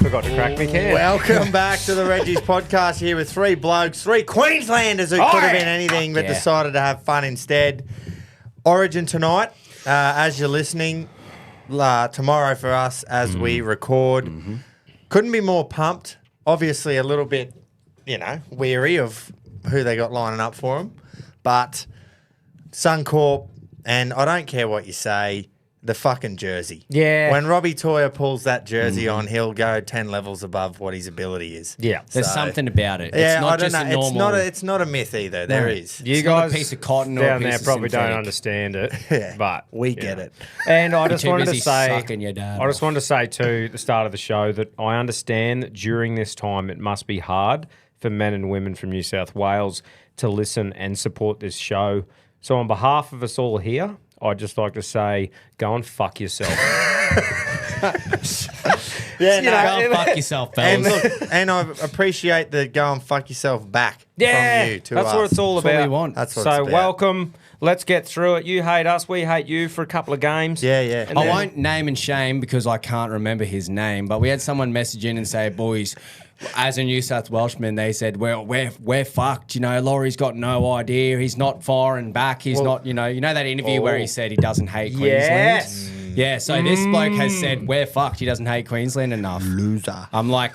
Forgot to crack me can. Welcome back to the Reggies podcast here with three blokes, three Queenslanders who could have been anything but decided to have fun instead. Origin tonight, as you're listening, tomorrow for us as we record. Couldn't be more pumped. Obviously a little bit, weary of who they got lining up for them. But Suncorp, and I don't care what you say, the fucking jersey. Yeah. When Robbie Toyer pulls that jersey on, he'll go 10 levels above what his ability is. Yeah. There's something about it. Yeah, it's not I don't just know. a normal... It's not a myth either. There is. You It's guys not a piece of cotton or down a piece there of probably don't synthetic. understand it. Yeah, but we get it. And I just too wanted to busy say, sucking your dad I just off. wanted to say too, at the start of the show, that I understand that during this time it must be hard for men and women from New South Wales to listen and support this show. So on behalf of us all here, I'd just like to say, go and fuck yourself. Yeah, Go and fuck yourself, fellas. And look, and I appreciate the go and fuck yourself back from you to that's us. what it's all That's what about. we want. That's what so it's about. welcome. Let's get through it. You hate us, we hate you for a couple of games. Yeah, yeah. And I then- won't name and shame because I can't remember his name, but we had someone message in and say, boys, as a New South Welshman, they said, well, we're fucked. Laurie's got no idea. He's not firing back. He's not, you know that interview where he said he doesn't hate Queensland? Yes. Yeah, so this bloke has said, we're fucked. He doesn't hate Queensland enough. Loser. I'm like,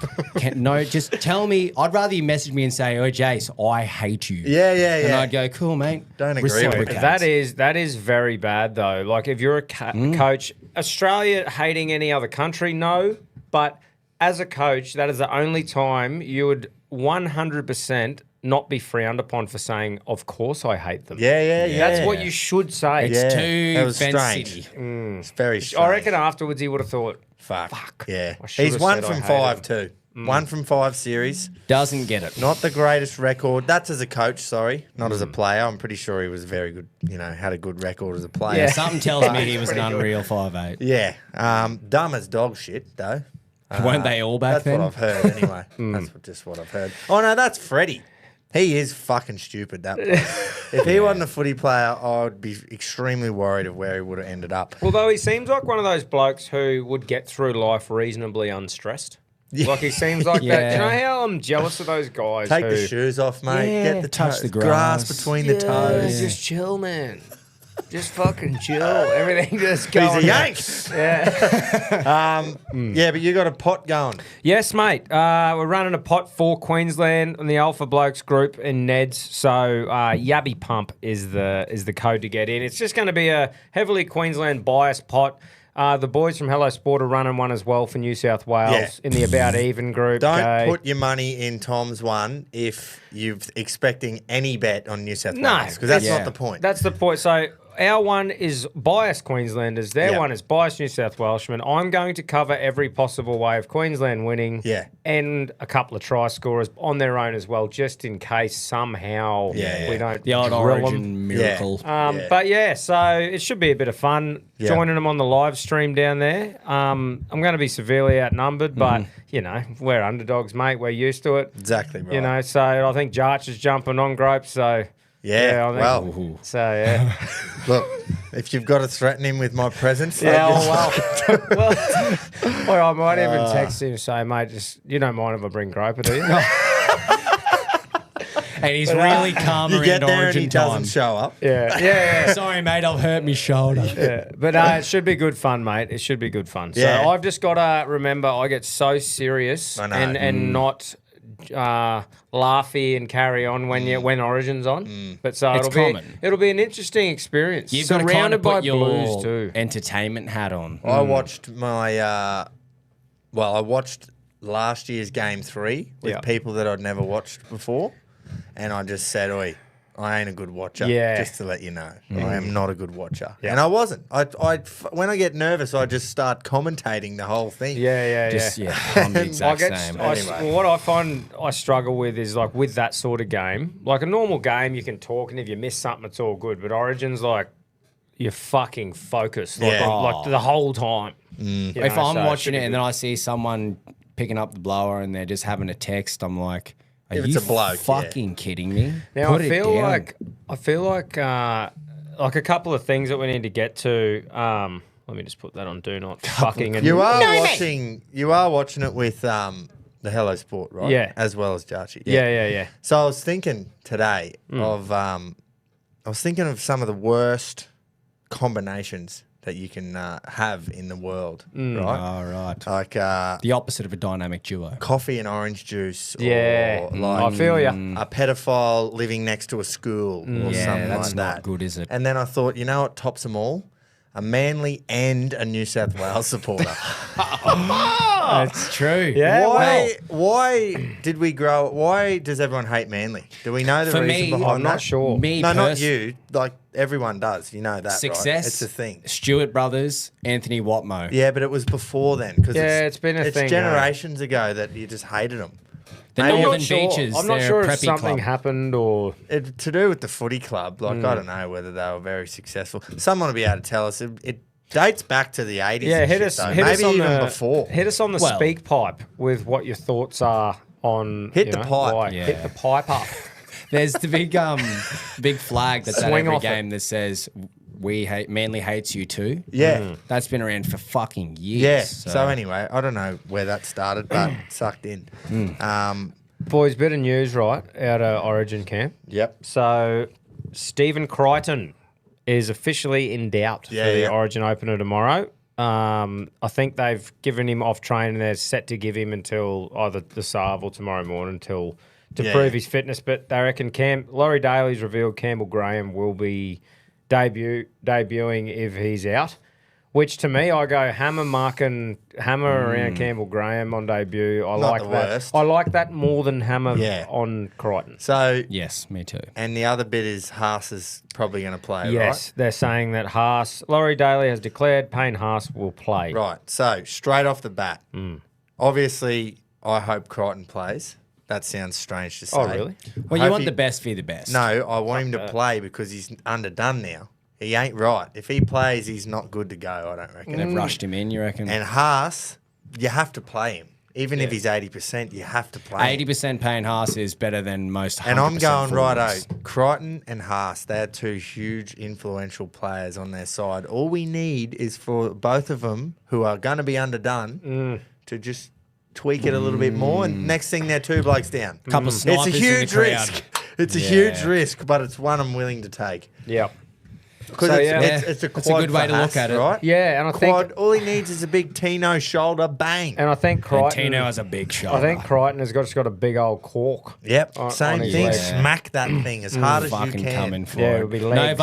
no, just tell me. I'd rather you message me and say, oh, Jace, I hate you. Yeah, yeah, yeah. And I'd go, cool, mate. Don't agree with it. Reciprocate. That is very bad though. Like if you're a coach, Australia hating any other country, no. But as a coach, that is the only time you would 100% not be frowned upon for saying, "Of course I hate them." Yeah. That's what you should say. It's Yeah, too that was fence strange. city. It's very strange. I reckon afterwards he would have thought, Fuck. Yeah. I should He's have 1 said I from hated 5 him. too. 1 from 5 series. Doesn't get it. Not the greatest record. That's as a coach, sorry. Not as a player. I'm pretty sure he was very good, had a good record as a player. Yeah, something tells me he was an unreal 5'8". Yeah. Dumb as dog shit, though. Weren't they all back That's then? what I've heard anyway. That's just what I've heard. Oh, no, that's Freddie. He is fucking stupid, that player. If he wasn't a footy player, I would be extremely worried of where he would have ended up. although he seems like one of those blokes who would get through life reasonably unstressed. Like he seems like that. Yeah. You know how I'm jealous of those guys Take who the shoes off, mate. Yeah, Get the touch the grass grass. between the toes. Just chill, man. Just fucking chill. Everything just going. He's a yank. Yeah. Yeah, but you got a pot going. Yes, mate. We're running a pot for Queensland on the Alpha Blokes group in Neds. So Yabby Pump is the code to get in. It's just going to be a heavily Queensland biased pot. The boys from Hello Sport are running one as well for New South Wales in the About Even group. Don't put your money in Tom's one if you're expecting any bet on New South Wales, because that's not the point. That's the point. So our one is biased Queenslanders. Their one is biased New South Welshmen. I'm going to cover every possible way of Queensland winning and a couple of try scorers on their own as well, just in case somehow we don't The old drill Origin 'em. miracle. But so it should be a bit of fun joining them on the live stream down there. I'm going to be severely outnumbered, but we're underdogs, mate. We're used to it. Exactly right. So I think Jarch is jumping on Grope. So I think, so Look, if you've got to threaten him with my presence, well, I might even text him and say, mate, just you don't mind if I bring Groper, do you? And he's really calm you around get there and Origin he time. doesn't show up. Yeah. Sorry, mate, I've hurt my shoulder. But it should be good fun, mate. It should be good fun. So Yeah. I've just got to remember I get so serious I know. and not laughy and carry on when Origin's on. But so It's common. it'll be an interesting experience. You've got to kind Surrounded of by put your blues too. entertainment hat on. I watched I watched last year's Game 3 with people that I'd never watched before, and I just said, oi, I ain't a good watcher. Yeah. Just to let you know, I am not a good watcher, and I wasn't. When I get nervous, I just start commentating the whole thing. I'm the exact same. What I find I struggle with is like with that sort of game, like a normal game, you can talk, and if you miss something, it's all good. But Origin's like you're fucking focused, like the whole time. If I'm watching it and then I see someone picking up the blower and they're just having a text, I'm like, are If you it's a bloke, fucking kidding me? Now Put I it feel down. like a couple of things that we need to get to. Let me just put that on do not fucking. And You are watching it with the Hello Sport, right? Yeah. As well as Jarchi. Yeah. So I was thinking today of some of the worst combinations that you can have in the world, right? All right. Like The opposite of a dynamic duo. coffee and orange juice, Yeah. or like I feel ya. a pedophile living next to a school, or Yeah, something that's like not that. good, is it? And then I thought, you know what tops them all? A Manly and a New South Wales supporter. That's true. Yeah. Why did we grow? Why does everyone hate Manly? Do we know the For reason me, behind I'm that? not sure. Me, No, not you. Like everyone does. You know that. Success. Right? It's a thing. Stewart brothers, Anthony Watmo. Yeah, but it was before then. Cause Yeah, it's been a it's thing, generations ago that you just hated them. The Maybe- Northern Sure. Beaches. I'm not they're sure a if preppy something club. happened or. It, to do with the footy club, like I don't know whether they were very successful. Someone will be able to tell us. It dates back to the 80s. Yeah, and hit shit, us. though. Hit us Maybe on even the, before. Hit us on the Well- speak pipe with what your thoughts are on. Hit you the know, pipe. why. Yeah. Hit the pipe up. There's the big flag that's at Swing every off it. game that says Manly hates you too. Yeah. That's been around for fucking years. Yeah. So anyway, I don't know where that started, but sucked in. Boys, bit of news, right, out of Origin camp. Yep. So, Stephen Crichton is officially in doubt for the Yeah. Origin opener tomorrow. I think they've given him off training. They're set to give him until either this Arve or tomorrow morning to Yeah, prove yeah. his fitness. But they reckon Laurie Daly's revealed Campbell Graham will be debuting if he's out. Which to me, I go hammer around Campbell Graham on debut. I Not like the that. worst. I like that more than hammer Yeah. on Crichton. So, yes, me too. and the other bit is Haas is probably going to play, Yes, they're saying that Laurie Daly has declared Payne Haas will play. right? Right. So, straight off the bat, obviously, I hope Crichton plays. That sounds strange to say. Oh, really? Well, you Hope want he- the best for the best. No, I want him to play because he's underdone now. He ain't right. If he plays, he's not good to go, I don't reckon. They've rushed him in, you reckon? And Haas, you have to play him. Even if he's 80%, you have to play him. 80% Payne Haas is better than most 100% And I'm going forwards. righto. Crichton and Haas, they're two huge influential players on their side. All we need is for both of them, who are going to be underdone, to just tweak it a little bit more. And next thing, they're two blokes down. Couple It's a snipers in the huge crowd. risk. It's a Yeah. huge risk, but it's one I'm willing to take. Yep. Because So, it's, yeah. it's a That's a quad good way for to look Haas, at it. right? Yeah, and I Quad, think all he needs is a big Tino shoulder, bang. and I think And Crichton. Tino has a big shoulder. I think Crichton has just got a big old cork. Yep, on same his thing. leg. Smack that thing as hard as you fucking can. coming for Yeah, it. it'll be No legs.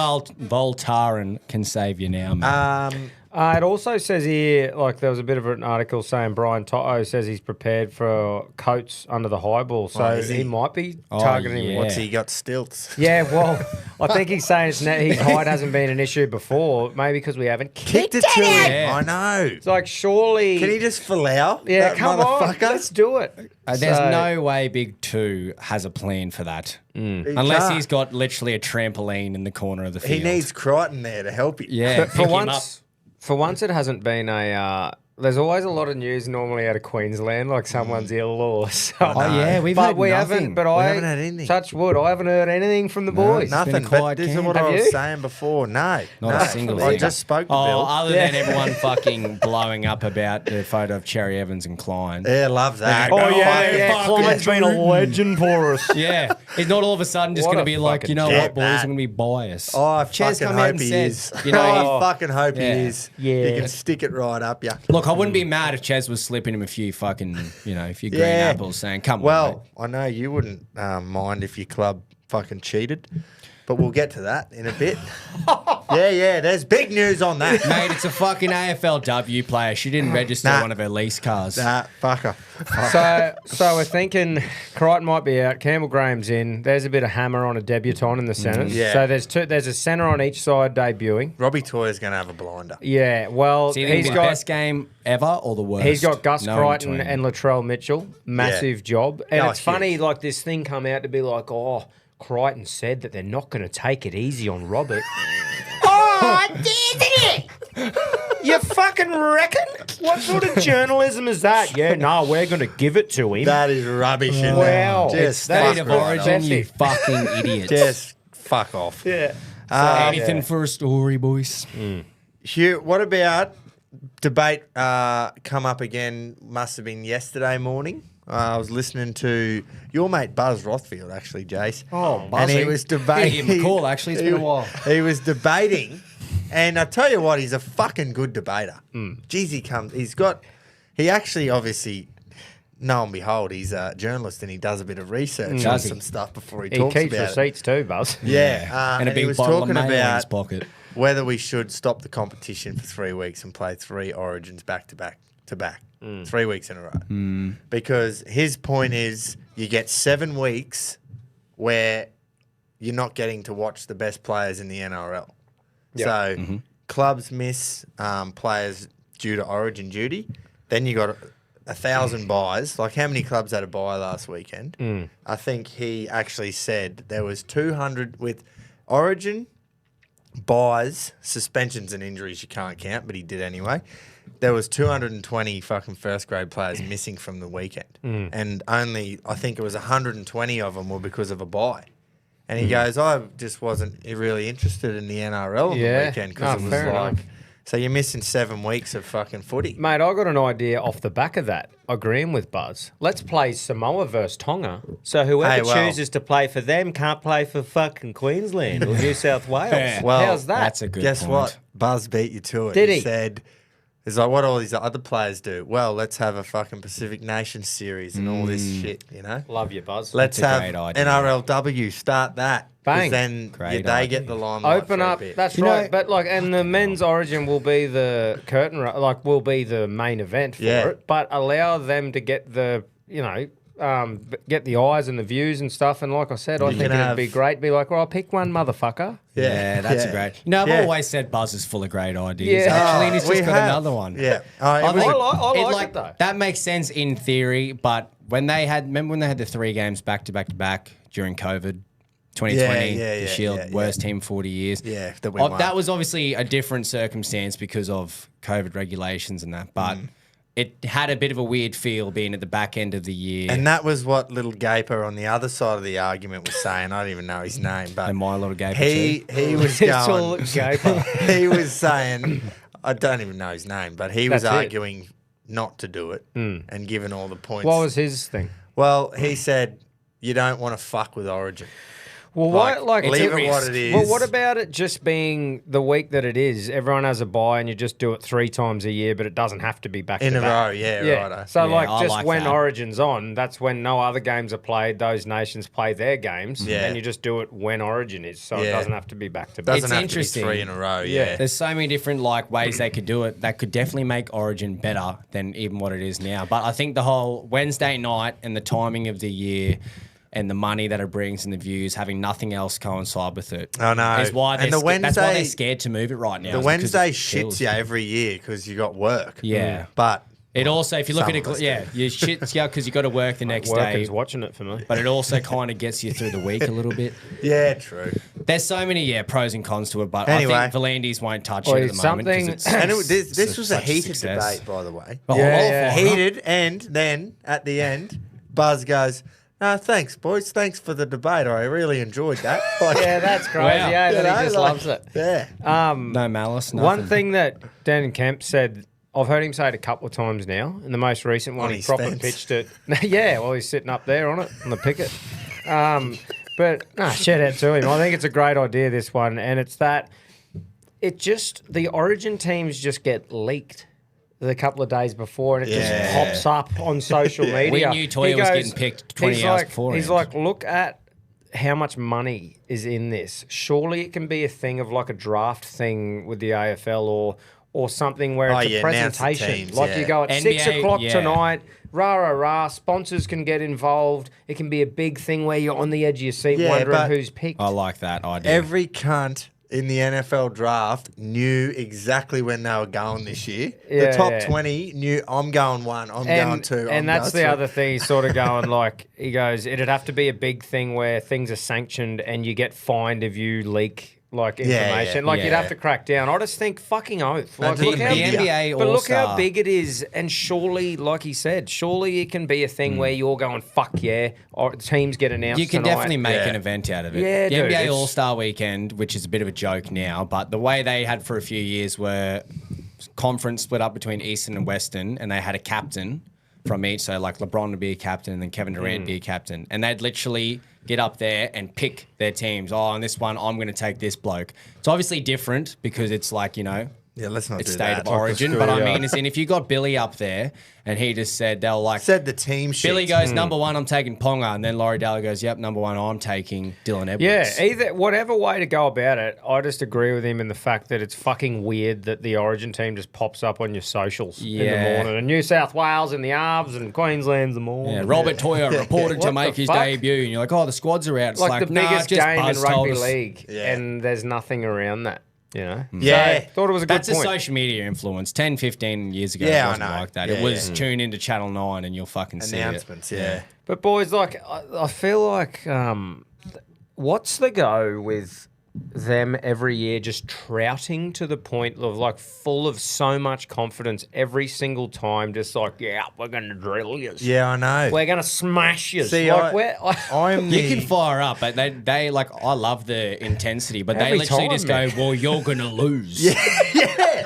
Voltaren can save you now, man. It also says here, like there was a bit of an article saying Brian Toto says he's prepared for Coates under the high ball, so is he? he might be Oh, targeting. yeah. What's he got? Stilts. Yeah, well, I think he's saying his height hasn't been an issue before, maybe because we haven't Kicked kicked it to him. Yeah. I know. It's like surely. Can he just Falau? Yeah, that come on, motherfucker? let's do it. There's So- no way Big Two has a plan for that. He Unless can't. he's got literally a trampoline in the corner of the He field. needs Crichton there to help him. Yeah, But for pick him once, for once, it hasn't been a. There's always a lot of news normally out of Queensland, like someone's ill or something. Oh, yeah, we've but heard we nothing. haven't. But We I haven't had anything. touch wood. I haven't heard anything from the boys. been a Nothing. But quiet this is camp. what I Have was you? saying before. No. Not no. a single I thing. just spoke to Oh, Bill. other than everyone fucking blowing up about the photo of Cherry Evans and Klein. Yeah, love that. Oh, yeah. fuck Klein's yeah. been a legend for us. Yeah, he's not all of a sudden just What going a to be like, fucking you know jet what, boys, that. I'm going to be biased. Oh, I Ches fucking come out hope and he said, is. you know, I fucking hope Yeah. he is. Yeah. You can stick it right up, yeah. Look, I wouldn't be mad if Ches was slipping him a few fucking, a few green Yeah. apples saying, come on, Well, I know you wouldn't mind if your club fucking cheated, but we'll get to that in a bit. yeah, there's big news on that. mate, it's a fucking AFLW player. She didn't register Nah. one of her lease cars. Nah, fucker. So we're thinking Crichton might be out. Campbell Graham's in. There's a bit of hammer on a debutant in the centres. Yeah. So there's a centre on each side debuting. Robbie Toyer's going to have a blinder. Yeah. Well, So you think he's the got best game ever or the worst? He's got Gus No in Crichton between. and Latrell Mitchell. Massive job. And Oh, it's funny, huge. like this thing come out to be like, oh, Crichton said that they're not going to take it easy on Robert. Oh, didn't he? You fucking reckon? What sort of journalism is that? Yeah, no, we're going to give it to him. That is rubbish. Isn't Wow. it? It's Just State fuck of right origin, off. you fucking idiots. Just fuck off. yeah. Anything for a story, boys. Hugh, what about debate come up again? Must have been yesterday morning. I was listening to your mate Buzz Rothfield, actually, Jace. Oh, and Buzzy. he was debating. Give him a call, actually. It's been a while. He was debating, and I tell you what, he's a fucking good debater. Jeez, he actually obviously, lo and behold, he's a journalist and he does a bit of research on some stuff before he talks keeps about receipts too, Buzz. Yeah, And a he big was bottle of talking mayo in about his pocket. whether we should stop the competition for 3 weeks and play 3 Origins back to back. 3 weeks in a row. Because his point is you get 7 weeks where you're not getting to watch the best players in the NRL. Yep. So clubs miss players due to Origin duty. Then you got 1,000 buys. Like how many clubs had a buy last weekend? I think he actually said there was 200 with Origin buys, suspensions and injuries you can't count, but he did anyway. There was 220 fucking first grade players missing from the weekend. And only, I think it was 120 of them were because of a bye. And he goes, I just wasn't really interested in the NRL on the weekend because it was fair like, enough. so you're missing 7 weeks of fucking footy. Mate, I got an idea off the back of that, agreeing with Buzz. Let's play Samoa versus Tonga. So whoever chooses to play for them can't play for fucking Queensland or New South Wales. Well, how's that? That's a good Guess point. what? Buzz beat you to it. Did he? Said, it's like what all these other players do. Well, let's have a fucking Pacific Nations series and all this shit, you know? Love you, Buzz. Let's That's a have great idea. NRLW, start that. 'Cause Bang. then Great they idea. get the limelight Open for a up. bit. That's You right. know- But and the men's Origin will be the curtain, will be the main event for Yeah. it. But allow them to get the, get the eyes and the views and stuff. And like I said, I think can it'd have- be great. Be like, well, I'll pick one motherfucker. Yeah, that's a great. You know, I've Yeah. always said Buzz is full of great ideas. Yeah. Actually, and he's We just got have. another one. Yeah. I think I like it though. That makes sense in theory, but remember when they had the 3 games back to back to back during COVID, 2020, the Shield, worst team 40 years. Yeah, that we won. That was obviously a different circumstance because of COVID regulations and that, but it had a bit of a weird feel being at the back end of the year. And that was what little Gaper on the other side of the argument was saying. I don't even know his name, but And my little Gaper he was Little going. gaper. He was saying, I don't even know his name, but he was That's it. arguing not to do it and giving all the points. What was his thing? Well, he said you don't want to fuck with Origin. Well, leave it what it is. Well, what about it just being the week that it is? Everyone has a bye and you just do it 3 times a year, but it doesn't have to be back In to a back. row, yeah, righto. So, Yeah, I just like when that. Origin's on, that's when no other games are played. Those nations play their games, Yeah. and you just do it when Origin is, so it Yeah. doesn't have to be back to back. Doesn't It's have interesting. to be 3 in a row, yeah. There's so many different ways they could do it that could definitely make Origin better than even what it is now. But I think the whole Wednesday night and the timing of the year and the money that it brings and the views, having nothing else coincide with it. I know. Is why And they're the that's why they're Wednesday- scared to move it right now. The is because Wednesday it kills. shits you every year because you got work. Yeah. But It also, if you look Some at of us it, you shits you because you got to work the next day. Working's watching it for me. But it also kind of gets you through the week a little bit. yeah, true. There's so many pros and cons to it, but Anyway. I think Valandis won't touch Well, it at the it's moment. 'cause something- it's And s- this was a such heated success. debate, by the way. Oh, Yeah. awful. Heated, and then at the end, Buzz goes, "No, thanks, boys. Thanks for the debate. I really enjoyed that." Like, Yeah, that's crazy. Wow. Yeah, you but know, he just like, loves it. Yeah. No malice, nothing. One thing that Dan Kemp said, I've heard him say it a couple of times now. In the most recent one, On he his proper fence. pitched it. Yeah, well, he's sitting up there on it, on the picket. But shout out to him. I think it's a great idea, this one. And it's that the Origin teams just get leaked the couple of days before and it just Yeah. pops up on social media. We knew Toya He was goes- getting picked 20 he's hours like, beforehand. He's like, look at how much money is in this. Surely it can be a thing of like a draft thing with the AFL or something where Oh, it's yeah, a announce the presentation. teams, Like yeah. you go at 6 NBA, o'clock yeah. tonight, rah, sponsors can get involved. It can be a big thing where you're on the edge of your seat Yeah, wondering but- who's picked. I like that idea. Every cunt in the NFL draft knew exactly when they were going this year. Yeah, the top yeah. 20 knew, I'm going 1, I'm going 2. And that's the other thing. He's sort of going he goes, it'd have to be a big thing where things are sanctioned and you get fined if you leak like Yeah, information. yeah. Like you'd Yeah. have to crack down. I just think fucking oath. Like the look how NBA but look how All-Star. big it is, and surely, like he said, surely it can be a thing where you're going fuck yeah, or teams get announced. You can tonight. definitely make Yeah. an event out of it. Yeah, the dude, NBA it's- All-Star Weekend, which is a bit of a joke now, but the way they had for a few years were conference split up between Eastern and Western, and they had a captain from each. So like LeBron would be a captain, and then Kevin Durant would be a captain, and they'd literally get up there and pick their teams. Oh, on this one, I'm going to take this bloke. It's obviously different because it's like, you know, Yeah, let's not it's do state that. of origin. school, But I yeah. mean, as in if you got Billy up there and he just said, they were like, Said the team shit. Billy goes, number one, I'm taking Ponga. And then Laurie Dalla goes, yep, number one, I'm taking Dylan Edwards. Yeah, either whatever way to go about it, I just agree with him in the fact that it's fucking weird that the Origin team just pops up on your socials in the Yeah. morning. And New South Wales in the Arves and Queensland's the morning. Yeah, Robert Toyer reported to What make the his fuck? debut. And you're like, oh, the squads are out. It's like the nah, biggest just game in Buzz told rugby us. league, Yeah. and there's nothing around that. You know, Yeah. So, thought it was a good That's point. a social media influence. 10, 15 years ago, Yeah, it I wasn't know. like that. Yeah, it was yeah. tune into Channel 9 and you'll fucking see it. Announcements, yeah. But boys, like I feel like what's the go with them every year just trouting to the point of like full of so much confidence every single time, just like, yeah, we're gonna drill you. Yeah, I know. We're gonna smash you. See, like, I'm the... You can fire up, but they like, I love the intensity, but they Every literally time, just man. go, well, you're going to lose. Yeah.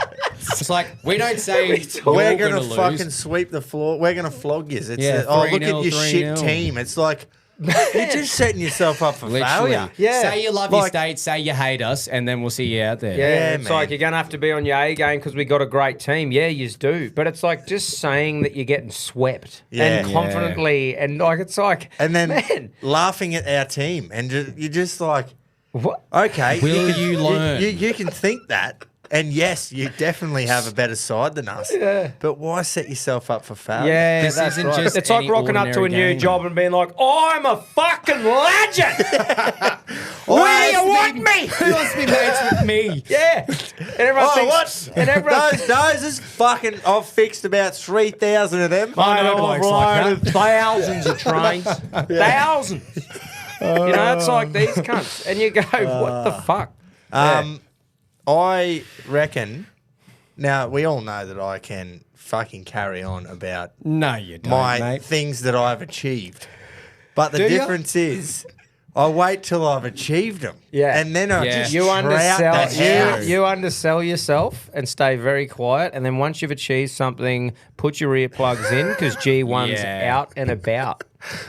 It's like, we don't say We're you're going to lose. fucking sweep the floor. We're going to flog you. It's Yeah, oh, look 3-0, at your shit 3-0. team. It's like, you're just setting yourself up for Literally. failure. Yeah. Say you love your Like- state, say you hate us, and then we'll see you out there. Yeah, Yeah, it's man. like you're going to have to be on your A game because we got a great team. Yeah, you do. But it's like just saying that you're getting swept Yeah. and Yeah. confidently. And like, it's like, And then man, laughing at our team. And you're just like, what? okay. Will can, you learn? You can think that. And yes, you definitely have a better side than us. Yeah. But why set yourself up for failure? Yeah, This that's isn't right. just It's like any rocking up to a ordinary new game. job and being like, I'm a fucking legend. Where do you want me? Who wants to be mates with me? Yeah. And everyone Oh, thinks, what? And everyone Those is fucking. I've fixed about 3,000 of them. I know blokes like I've that. thousands of trains. Thousands. You know, it's like these cunts. And you go, what the fuck? I reckon. Now we all know that I can fucking carry on about No, you don't, my mate. things that I've achieved, but the Do ya? difference is, I wait till I've achieved them. Yeah. and then I Yeah. just You trout that undersell shit. you undersell yourself and stay very quiet, and then once you've achieved something, put your earplugs in because G1's Yeah. out and about.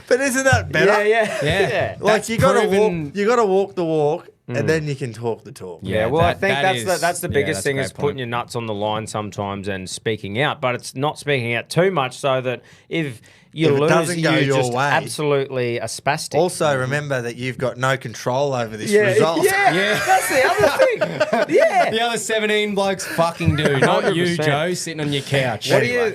But isn't that better? Yeah. Like That's you gotta proven- walk. You gotta walk the walk, and then you can talk the talk. Yeah, well, I think that's is- the yeah, biggest that's a thing great is putting point. your nuts on the line sometimes and speaking out, but it's not speaking out too much so that if you If it lose, doesn't go you're your just way. absolutely a spastic. Also, remember that you've got no control over this yeah, result. yeah, that's the other thing. Yeah. The other 17 blokes fucking do. Not you, 100%. Joe, sitting on your couch.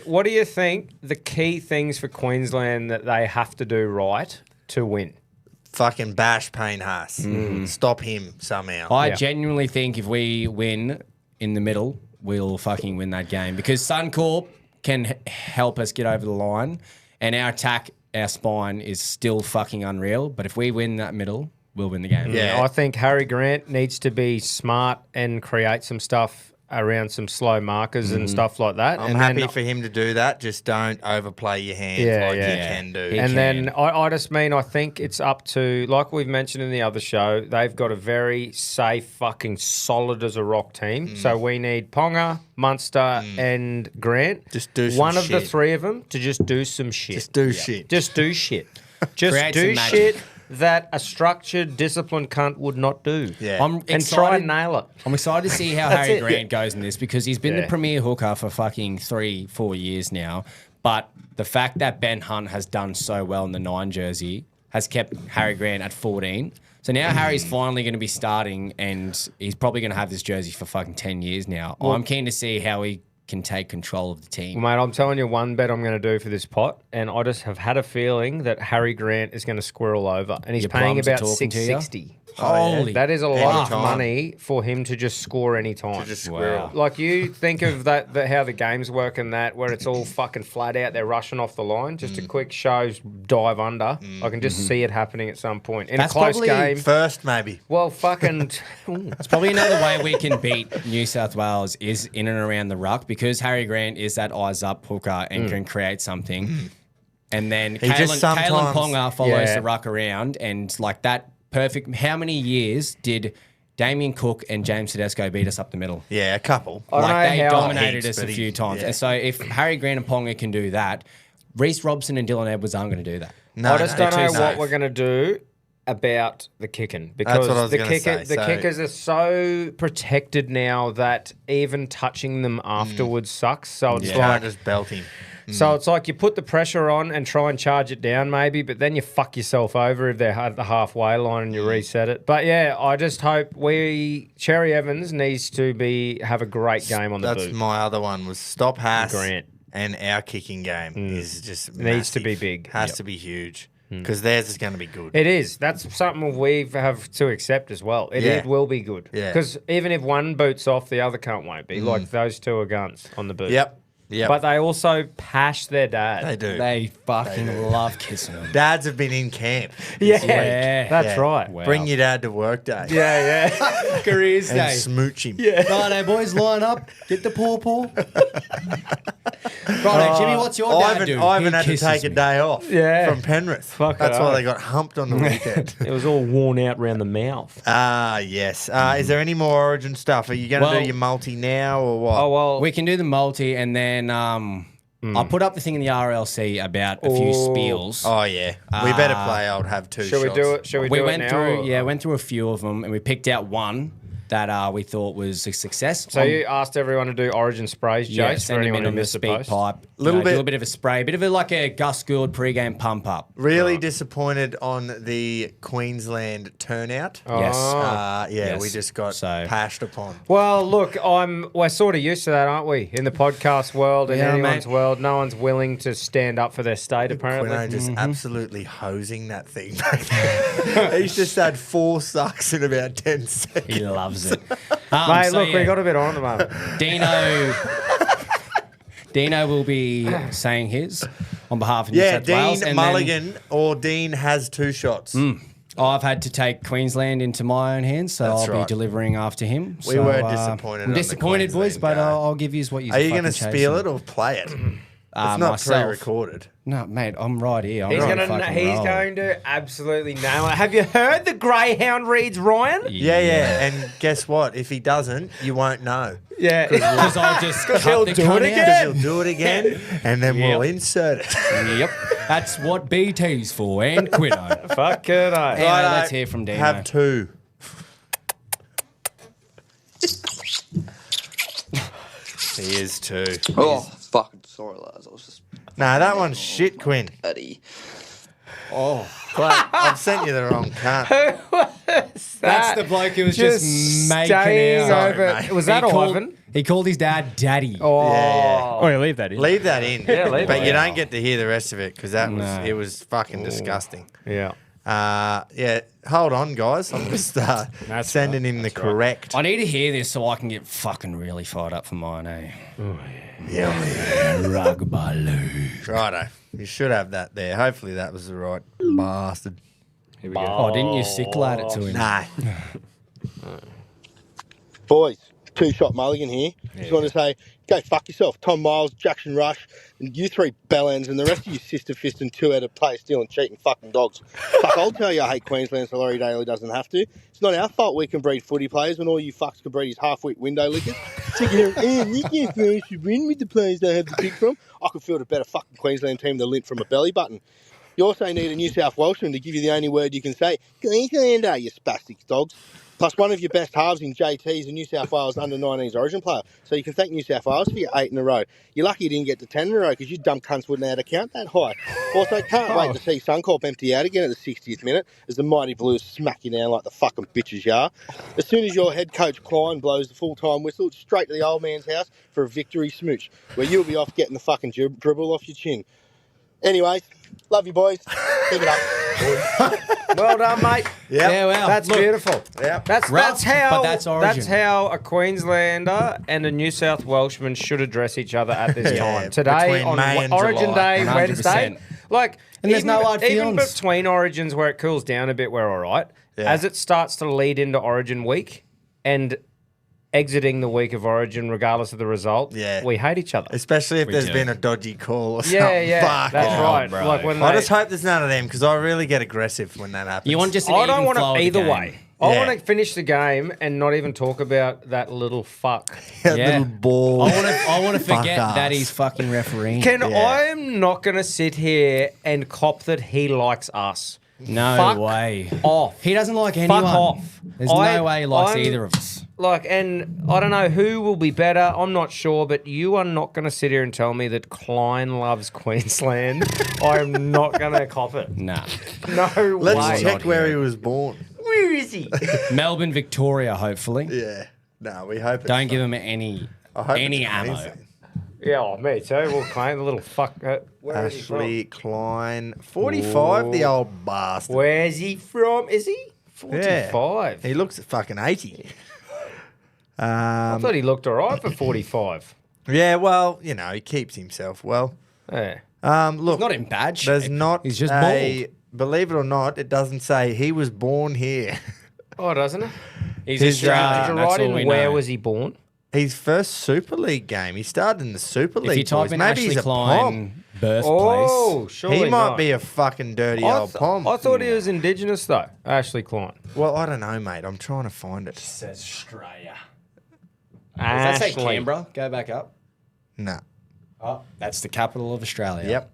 What do you think the key things for Queensland that they have to do right to win? Fucking bash Payne Haas. Stop him somehow. I Yeah. genuinely think if we win in the middle, we'll fucking win that game because Suncorp can help us get over the line, and our attack, our spine is still fucking unreal. But if we win that middle, we'll win the game. Yeah. I think Harry Grant needs to be smart and create some stuff around some slow markers and stuff like that. I'm and happy then, for him to do that. Just don't overplay your hands Yeah, like yeah. you can do. He And can. then I just mean, I think it's up to, like we've mentioned in the other show, they've got a very safe, fucking solid as a rock team. So we need Ponga, Munster, and Grant. Just do some one of the shit. three of them to just do some shit. Just do shit. Just do shit. Just Create do some magic. shit that a structured, disciplined cunt would not do. Yeah. I'm And try excited. and nail it. I'm excited to see how That's Harry it, Grant goes in this because he's been Yeah. the premier hooker for fucking 3-4 years now. But the fact that Ben Hunt has done so well in the 9 jersey has kept Harry Grant at 14. So now Harry's finally going to be starting and he's probably going to have this jersey for fucking 10 years now. I'm keen to see how he can take control of the team. Well, mate, I'm telling you one bet I'm going to do for this pot, and I just have had a feeling that Harry Grant is going to squirrel over, and he's Your paying plums are about talking to you? $660. Holy. That is a lot of Anytime. money for him to just score any time. Just squirrel. Like you think of that how the games work and that where it's all fucking flat out, they're rushing off the line. Just a quick shows dive under. I can just see it happening at some point in That's a close probably game. First, maybe. Well, fucking. It's probably another way we can beat New South Wales is in and around the ruck because Harry Grant is that eyes up hooker and can create something. And then just Kalen sometimes- Ponga follows Yeah. the ruck around and like that perfect. How many years did Damien Cook and James Tedesco beat us up the middle? Yeah, a couple. I don't Like know they how- dominated Heaps, us a but few times. yeah. And so if Harry Grant and Ponga can do that, Reece Robson and Dylan Edwards aren't going to do that. No, I just don't they're know too what safe. we're going to do about the kicking because what I was the gonna kicker, say, the so- kickers are so protected now that even touching them afterwards sucks. So it's You like can't just belt him. so it's like you put the pressure on and try and charge it down maybe, but then you fuck yourself over if they're at the halfway line and you reset it. But yeah, I just hope Cherry Evans needs to have a great game on the That's boot. my other one was stop Haas Grant. and our kicking game is just Needs to be massive. big. Has to be huge because theirs is going to be good. It is. That's something we have to accept as well. Yeah. It will be good. Yeah. Because even if one boots off, the other can't won't be. Like those two are guns on the boot. Yep. But they also pash their dad. They do. They fucking love kissing them. Dads have been in camp. Yeah. Yeah. That's Yeah. right. Wow. Bring your dad to work day. Yeah, yeah. Careers And day. smooch him. Righto, boys, line up. Get the paw. Righto, Jimmy, what's your dad do? Ivan He had to kisses take a me. day off Yeah. from Penrith. Fuck That's it why up. they got humped on the weekend. It was all worn out around the mouth. Yes. Is there any more Origin stuff? Are you going to Well- do your multi now or what? Oh, well. We can do the multi, and then I put up the thing in the RLC about a few spiels. Oh, yeah. We better play. I would have two Should shots. we do it? Should we, do went it now? through, or- went through a few of them, and we picked out one that we thought was a success. So you asked everyone to do Origin sprays, Jace, Yeah, for send them anyone in who on the missed the speed post? pipe. Little Do bit- a bit of a spray, bit of like a Gus Gould pre-game pump up. Really disappointed on the Queensland turnout. Yes. Yeah, we Yes. just got So- pashed upon. Well, look, we're sort of used to that, aren't we? In the podcast world and Yeah, anyone's mate. world, no one's willing to stand up for their state, apparently. Quino just absolutely hosing that thing back there. He's just had 4 sucks in about 10 seconds. He loves it. Mate, So, look, yeah, we got a bit on at the moment. Dino will be saying his on behalf of New Yeah, South Wales. Dean and Mulligan or Dean has 2 shots. I've had to take Queensland into my own hands, so That's I'll right. be delivering after him. We So, were disappointed on I'm the disappointed, boys, Queensland but game. I'll give you what you. Are you going to spiel it or play it? It's not myself. pre-recorded. No, mate, I'm right here. I'm He's ready going to to fucking roll. absolutely nail it. Have you heard the Greyhound reads Ryan? Yeah. And guess what? If he doesn't, you won't know. Yeah. Because I'll just cut he'll the do cunt it out. again. He'll do it again, and then we'll insert it. Yep, that's what BT's for, and Quino. Fuck it, eh? Anyway, let's hear from Dino. Have 2. He is 2. Oh, fucking sorry, lads. I was just Nah, that one's shit, Quinn. petty. I've sent you the wrong cunt. That's the bloke who was just making staying out. over. Sorry, mate. Was that Ivan? He called his dad Daddy. Oh, Yeah, Oh, yeah, leave that in. Leave that in. Yeah, leave but it. you don't get to hear the rest of it because No. it was fucking disgusting. yeah. Yeah, hold on, guys. I'm just sending him the correct. I need to hear this so I can get fucking really fired up for mine, eh? Yeah, Rugbaloo. righto. You should have that there. Hopefully that was the right bastard. Here we go. Oh, didn't you sickle at it to him? Nah. Boys, 2-shot Mulligan here. Just want to say, go fuck yourself. Tom Miles, Jackson Rush, and you 3 bellends, and the rest of you sister fist and 2-headed players stealing, cheating fucking dogs. Fuck, I'll tell you I hate Queensland so Laurie Daly doesn't have to. It's not our fault we can breed footy players when all you fucks can breed is half-wit window lickers. Sticking here, New South Wales should win with the players they have to pick from. I could field a better fucking Queensland team than lint from a belly button. You also need a New South Welshman to give you the only word you can say, Queenslander, you spastic dogs. Plus, one of your best halves in JT is a New South Wales under-19s Origin player. So you can thank New South Wales for your 8 in a row. You're lucky you didn't get to 10 in a row because you dumb cunts wouldn't know how to count that high. Also, can't wait to see Suncorp empty out again at the 60th minute as the mighty Blues smack you down like the fucking bitches you are. As soon as your head coach Klein blows the full-time whistle, straight to the old man's house for a victory smooch, where you'll be off getting the fucking dribble off your chin. Anyways, love you boys. Keep it up. Well done, mate. Yeah, well, That's beautiful. Yep. That's how. but that's Origin. That's how a Queenslander and a New South Welshman should address each other at this Yeah, time. Today between on May and Origin July, Day, 100%. Wednesday. Like, And there's even, no hard even feelings. between Origins where it cools down a bit, we're all right. Yeah. As it starts to lead into Origin week and exiting the week of Origin, regardless of the result, Yeah. we hate each other. Especially if there's do. been a dodgy call or something. Yeah, Fuck. that's right. bro. Like when I they, just hope there's none of them because I really get aggressive when that happens. You want just an I don't even want flow it of the either game. way. I Yeah. want to finish the game and not even talk about that little fuck. that Yeah. little ball. I want to forget Fuck that us. he's fucking refereeing. I'm not going to sit here and cop that he likes us. No Fuck way. off. He doesn't like anyone. off. There's no way he likes either of us. Like, and I don't know who will be better. I'm not sure, but you are not going to sit here and tell me that Klein loves Queensland. I'm not going to cop it. Nah. No Let's way. check where he was born. Where is he? Melbourne, Victoria, hopefully. Yeah. No, we hope it's Don't give him any I hope any it's ammo. Queensland. Yeah, oh, me too. We'll claim the little fuck. Where is he Ashley Klein. 45, the old bastard. from? Where's he from? Is he? 45. He looks at fucking 80. I thought he looked all right for 45. Yeah, well, you know, he keeps himself well. Yeah. Look, Not in bad shape. there's not He's just a, believe it or not, it doesn't say he was born here. Oh, doesn't it? He's His, Australian. Did you That's write all we in where know. was he born? His first Super League game. He started in the Super League. If you type boys. in Maybe Ashley he's a Klein pom. birthplace, Oh, surely He might not. be a fucking dirty old pom. I thought he was Indigenous, though. Ashley Klein. Well, I don't know, mate. I'm trying to find it. says Australia. Does Ashley. that say Canberra? Go back up. No. Oh, that's the capital of Australia. Yep.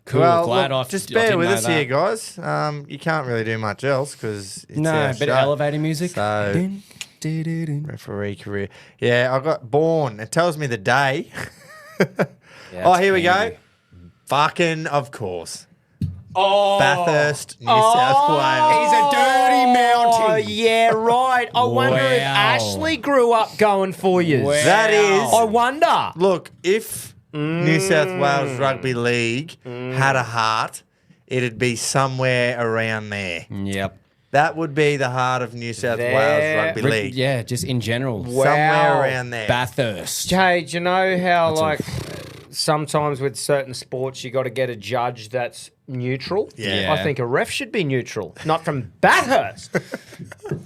Cool. Well, Glad look, I just I bear didn't with know us that. here, guys. You can't really do much else because it's No, our a bit show. of elevator music. So, Dun, dun, dun, dun. referee career. Yeah, I got born. It tells me the day. Yeah, Oh, it's here we go. handy. Fucking, of course. Oh, Bathurst, New South Wales. he's a dirty Oh, mountie. yeah, right. I wonder if Wow. Ashley grew up going for you. Wow. That is- I wonder. Look, if New South Wales Rugby League had a heart, it'd be somewhere around there. Yep. That would be the heart of New South There- Wales Rugby But, League. yeah, just in general. Somewhere Wow. around there. Bathurst. Jay, do you know how, like, sometimes with certain sports you got to get a judge that's neutral? Yeah. I think a ref should be neutral, not from Bathurst.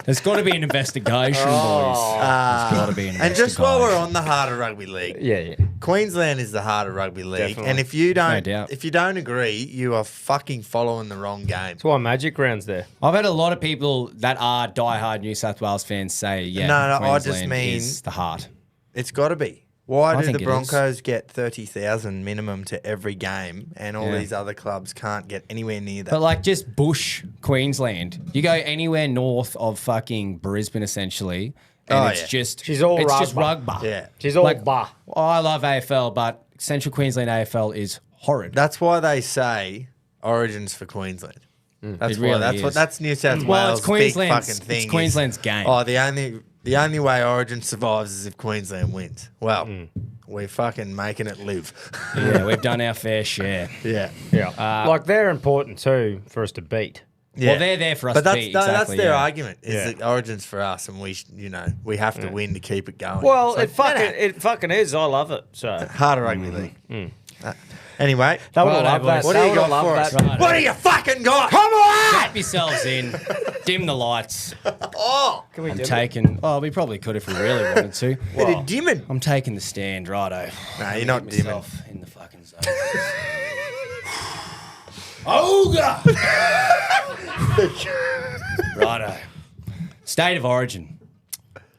There's got to be an investigation, boys. There's got to be an And just while we're investigation. on the heart of rugby league, yeah, yeah. Queensland is the heart of rugby league. Definitely. And if you don't, doubt. if you don't agree, you are fucking following the wrong game. That's why Magic Round's there. I've had a lot of people that are diehard New South Wales fans say, yeah, No, I just Queensland mean- is the heart. It's got to be. Why I do think the it Broncos get 30,000 minimum to every game, and all Yeah. these other clubs can't get anywhere near that? But like just bush Queensland, you go anywhere north of fucking Brisbane essentially, and Oh, it's yeah. just She's all it's just rugby. rugby. Yeah. She's all Like, bah. I love AFL, but Central Queensland AFL is horrid. That's why they say Origins for Queensland. That's It why. really That's what. is. That's New South Wales. Well, it's big Queensland's- fucking thing. it's is, Queensland's game. Oh, the only way Origin survives is if Queensland wins. Well, we're fucking making it live. Yeah, we've done our fair share. yeah. Yeah. Like, they're important too for us to beat. Yeah. Well, they're there for us But to that's beat. that's Exactly, their yeah. argument is Yeah. that Origins for us, and we have to win to keep it going. Well, So, it fucking is. I love it. So hard rugby league. Anyway, they would have Righto, loved that. boys. what They do you would have got for loved us? that. Righto. What do you fucking got? Come on! Strap yourselves in, dim the lights. Oh, Can we I'm do it? taking. Oh, we probably could if we really wanted to. bit of dimming. I'm taking the stand, righto. No, you're not Get dimming. myself in the fucking zone. Ogre! Righto. State of Origin.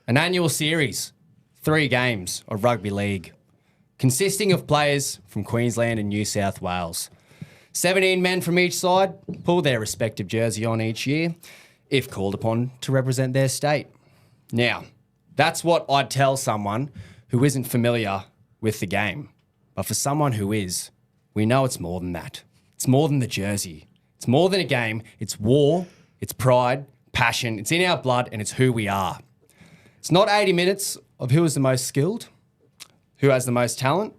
An annual series, 3 games of rugby league, consisting of players from Queensland and New South Wales. 17 men from each side pull their respective jersey on each year if called upon to represent their state. Now, that's what I'd tell someone who isn't familiar with the game. But for someone who is, we know it's more than that. It's more than the jersey. It's more than a game. It's war, it's pride, passion. It's in our blood and it's who we are. It's not 80 minutes of who is the most skilled, who has the most talent.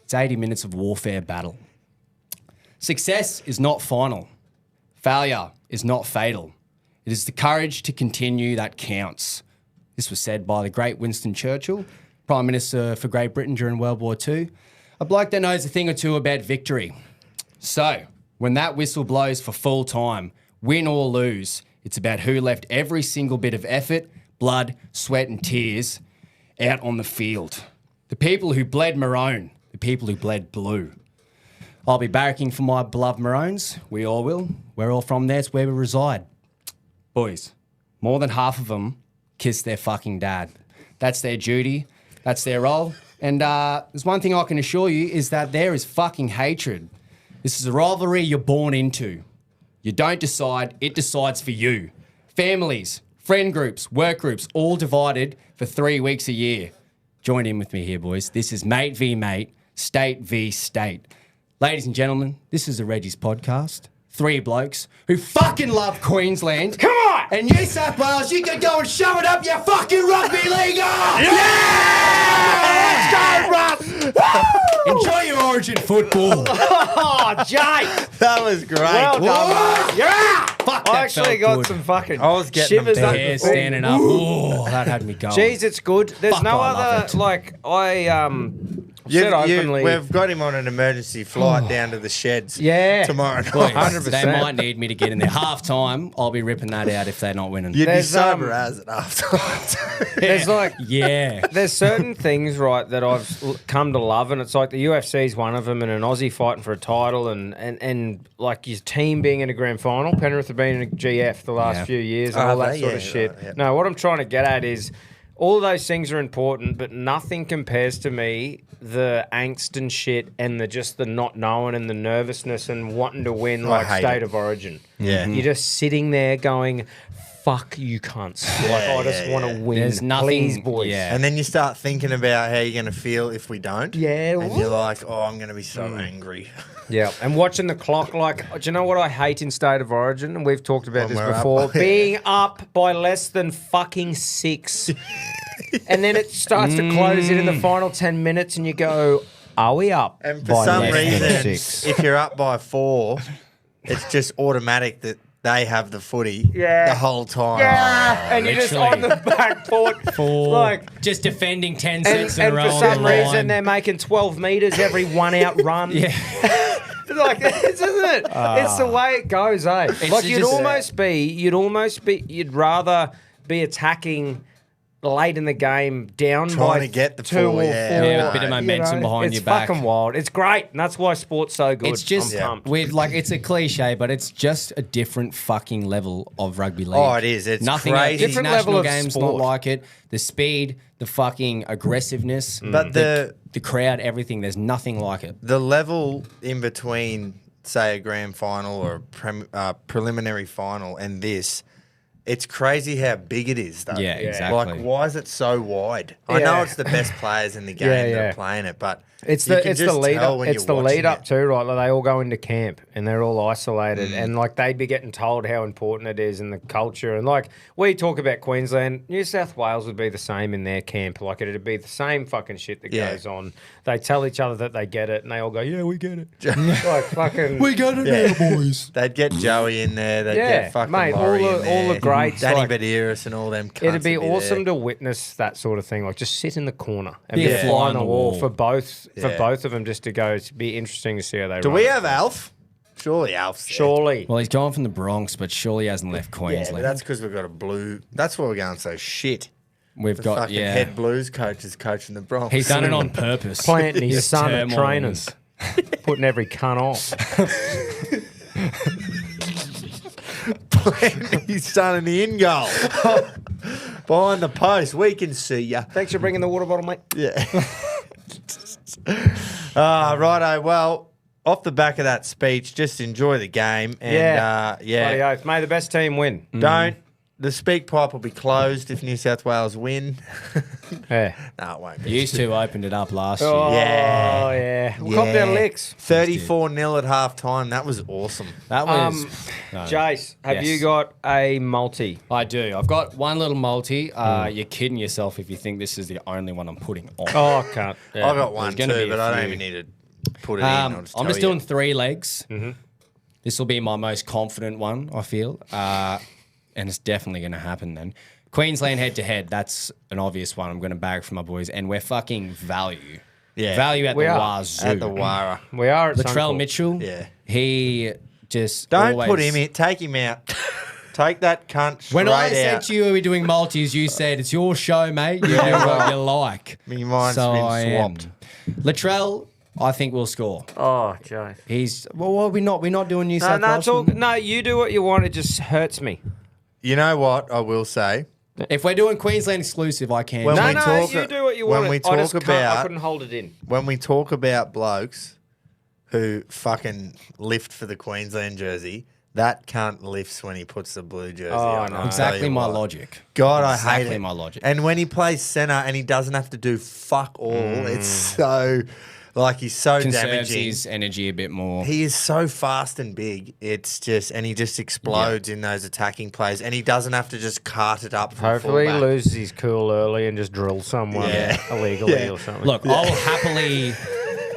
It's 80 minutes of warfare battle. Success is not final. Failure is not fatal. It is the courage to continue that counts. This was said by the great Winston Churchill, Prime Minister for Great Britain during World War II, a bloke that knows a thing or two about victory. So, when that whistle blows for full time, win or lose, it's about who left every single bit of effort, blood, sweat and tears out on the field. The people who bled maroon, the people who bled blue. I'll be barracking for my beloved Maroons. We all will. We're all from there. It's where we reside. Boys, more than half of them kiss their fucking dad. That's their duty. That's their role. And there's one thing I can assure you is that there is fucking hatred. This is a rivalry you're born into. You don't decide, it decides for you. Families, friend groups, work groups, all divided for 3 weeks a year. Join in with me here, boys. This is mate v mate, state v state. Ladies and gentlemen, this is a Reggies podcast. 3 blokes who fucking love Queensland. Come on! And New South Wales, you can go and shove it up your fucking rugby league! Yeah! Let's go, Russ! Enjoy your Origin football. Oh, Jace! That was great. Well done. Yeah! Fuck, I that actually felt got good. some fucking I was getting shivers them up down. Hair the standing up. Oh, that had me going. Jeez, it's good. There's Fuck, no I love other, it. like, I said openly. We've got him on an emergency flight down to the sheds Yeah. tomorrow Boys, night. 100%. they might need me to get in there. Half time, I'll be ripping that out if they're not winning. You'd be There's, sober as it after. There's like, Yeah. there's certain things, right, that I've come to love, and it's like the UFC's one of them, and an Aussie fighting for a title, and like your team being in a grand final. Penrith have been in a GF the last Yeah. few years, and Oh, all that they? sort Yeah, of shit. right, yeah. No, what I'm trying to get at is all of those things are important, but nothing compares to me the angst and shit, and the not knowing and the nervousness and wanting to win, like hate State it. of Origin. Yeah. You're just sitting there going, fuck you cunts. Like, I just want to win. There's nothing- Please, boys. yeah. And then you start thinking about how you're going to feel if we don't. Yeah, And you're like, oh, I'm going to be so Mm. angry. Yeah, and watching the clock, like, do you know what I hate in State of Origin? And we've talked about When this we're up. before. Being up by less than fucking 6. And then it starts to close in the final 10 minutes and you go, are we up And for by some less than reason, 6? if you're up by 4, it's just automatic that they have the footy the whole time. Yeah, and you're just on the back foot. Like, Just defending 10 and, seconds in a and row. for on some the reason, line. they're making 12 metres every one-out run. Yeah. Like this, isn't it? It's the way it goes, eh? Like you'd rather be attacking late in the game, down Trying by to get the 2 four, or 4. yeah. Yeah, a bit of you momentum behind it's your back. fucking wild. It's great, and that's why sport's so good. It's just I'm pumped. weird, like it's a cliche, but it's just a different fucking level of rugby league. Oh, it is. It's nothing. crazy. Different International level of games sport. not like it. The speed, the fucking aggressiveness, But the crowd, everything. There's nothing like it. the level in between, say, a grand final or a preliminary final and this, it's crazy how big it is, though. Yeah, exactly. Like, why is it so wide? I know Yeah. it's the best players in the game Yeah, that yeah. are playing it, but It's you the can it's the just lead tell up. when It's you're the watching lead up it. too, right? Like they all go into camp and they're all isolated, and like they'd be getting told how important it is and the culture. And like we talk about Queensland, New South Wales would be the same in their camp. Like it'd be the same fucking shit that Yeah. goes on. They tell each other that they get it, and they all go, "Yeah, we get it." Like fucking, got it Yeah. now, boys. They'd get Joey in there. They'd Yeah, get fucking mate, all Laurie the- in there. all the greats, Danny like- Badiris and all them cunts it'd be would awesome there. to witness that sort of thing. Like just sit in the corner and Be be a a fly fly on on the the wall wall. for both Yeah. of them just to go. It'd be interesting to see how they. Do run we it. have Alf? Surely Alf's there. Surely. Well, he's gone from the Bronx, but surely hasn't left Yeah, Queensland. but that's because we've got a blue. That's why we're going so shit. We've The got fucking head Blues coach is coaching the Bronx. He's done it on purpose. Planting his Just son at turmoil. trainers, putting every cunt off. He's son in the in goal. Behind the post. We can see ya. Thanks for bringing the water bottle, mate. Yeah. Righto. Well, off the back of that speech, just enjoy the game. And, Bloody oath. May the best team win. Don't. The speak pipe will be closed if New South Wales win. Yeah. No, it won't be. Used to opened it up last year. Oh, Yeah. yeah. We'll cop their licks. 34-0 at half time. That was awesome. That was. Jace, have Yes. you got a multi? I do. I've got one little multi. You're kidding yourself if you think this is the only one I'm putting on. Oh, I can't. Yeah. I got one too, gonna be a but I don't few. even need to put it in. I'll just I'm tell just you. doing 3 legs. This will be my most confident one, I feel. And it's definitely going to happen then. Queensland head-to-head, that's an obvious one I'm going to bag for my boys. And we're fucking value. Yeah. Value at We the are. wazoo. At the Wara. We are at Latrell Suncorp. Mitchell, Yeah. he just Don't always... put him in. Take him out. Take that cunt straight When I said out. to you we were doing multis, you said, it's your show, mate. You do what you like. Me mind's So been I am. swapped. Latrell, I think will score. Oh, Jace. He's... Well, we're not doing New South No, it's Wales. all, no, you do what you want. It just hurts me. You know what I will say? If we're doing Queensland exclusive, I can. When No, we no, talk- you do what you when want. we I talk just can't, about- I couldn't hold it in. When we talk about blokes who fucking lift for the Queensland jersey, that cunt lifts when he puts the blue jersey on. no. I'll tell Exactly you my what. logic. God, I hate Exactly it. my logic. And when he plays centre and he doesn't have to do fuck all, it's so, like, he's so Conserves damaging. his energy a bit more. He is so fast and big. It's just, and he just explodes in those attacking plays, and he doesn't have to just cart it up. From Hopefully he fullback. loses his cool early and just drills someone Yeah. illegally Yeah. or something. Look, I'll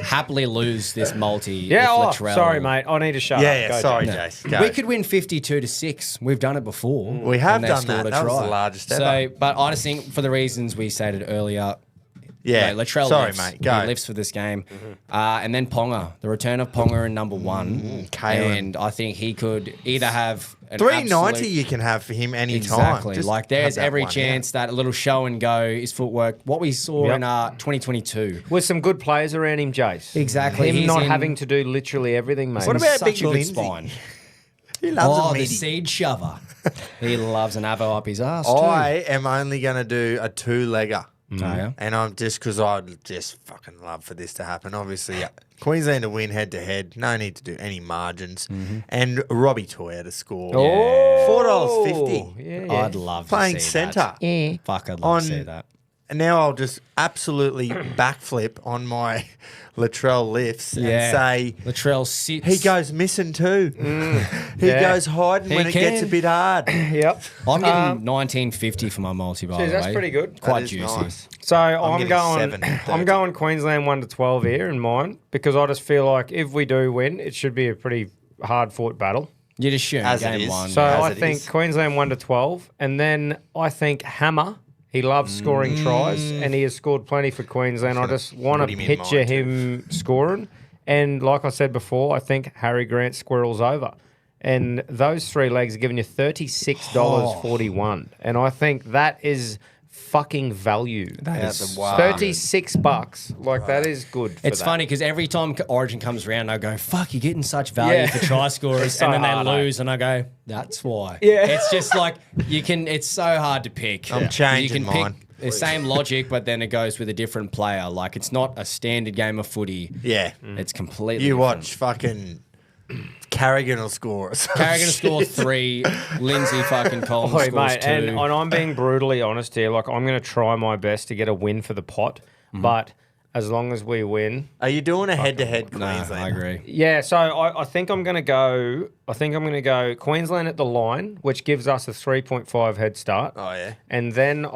happily lose this multi. yeah, if Latrell, sorry, mate. I need to shut Yeah, up. yeah. Go, Sorry, Jace. Jace. Go. We could win 52-6. We've done it before. We have when they done scored that. a That was try. the largest So, ever. but I just think for the reasons we stated earlier, Yeah. Latrell Sorry, lifts. mate. Go. He lifts for this game. And then Ponga, the return of Ponga in number 1. Kalen. And I think he could either have an 390 absolute- you can have for him any time. Exactly. Just Like have there's that every one, chance that a little show and go, his footwork, what we saw Yep. in 2022. With some good players around him, Jace. Exactly. Him He's not in- having to do literally everything, mate. What about Such Big a good Lindsay? spine. He loves Oh, a the meaty. seed shover. He loves an avo up his ass too. I am only going to do a 2-legger. Oh, yeah? And I'm just because I'd just fucking love for this to happen. Obviously, Queensland to win head to head. No need to do any margins. And Robbie Toya to score. Oh, $4.50. Yeah, I'd love Playing to see centre. that. Fuck, I'd love to see On- that. And now I'll just absolutely backflip on my Latrell lifts and say Latrell sits. he goes missing too. He Yeah. goes hiding He when it gets a can. bit hard. Yep. I'm getting 1950 for my multi, by Geez, the that's way. pretty good. Quite That is juicy. nice. So I'm getting going. 7 and 30. I'm going Queensland 1-12 here in mine because I just feel like if we do win, it should be a pretty hard fought battle. You'd assume As it game is. 1. So As I it think is. Queensland 1-12, and then I think Hammer. He loves scoring tries, and he has scored plenty for Queensland. I just want put to him in picture mine too. him scoring. And like I said before, I think Harry Grant squirrels over. And those 3 legs are giving you $36.41. And I think that is fucking value. That Out is the wazoo. $36. Like, that is good. For It's that. funny because every time Origin comes around, I go, fuck, you're getting such value Yeah. for try scorers. It's so and then hard, they eh? lose, and I go, that's why. Yeah. It's just like, it's so hard to pick. I'm changing You can mine. pick the same logic, but then it goes with a different player. Like, it's not a standard game of footy. Yeah. It's completely You different. watch fucking Carrigan will score. Carrigan scored 3, Lindsay fucking Collins Oi, scores mate, 2. and I'm being brutally honest here. Like, I'm going to try my best to get a win for the pot, but as long as we win, Are you doing a head-to-head No, Queensland? I agree. yeah. So I think I'm going to go. I think I'm going to go Queensland at the line, which gives us a 3.5 head start. Oh, yeah. And then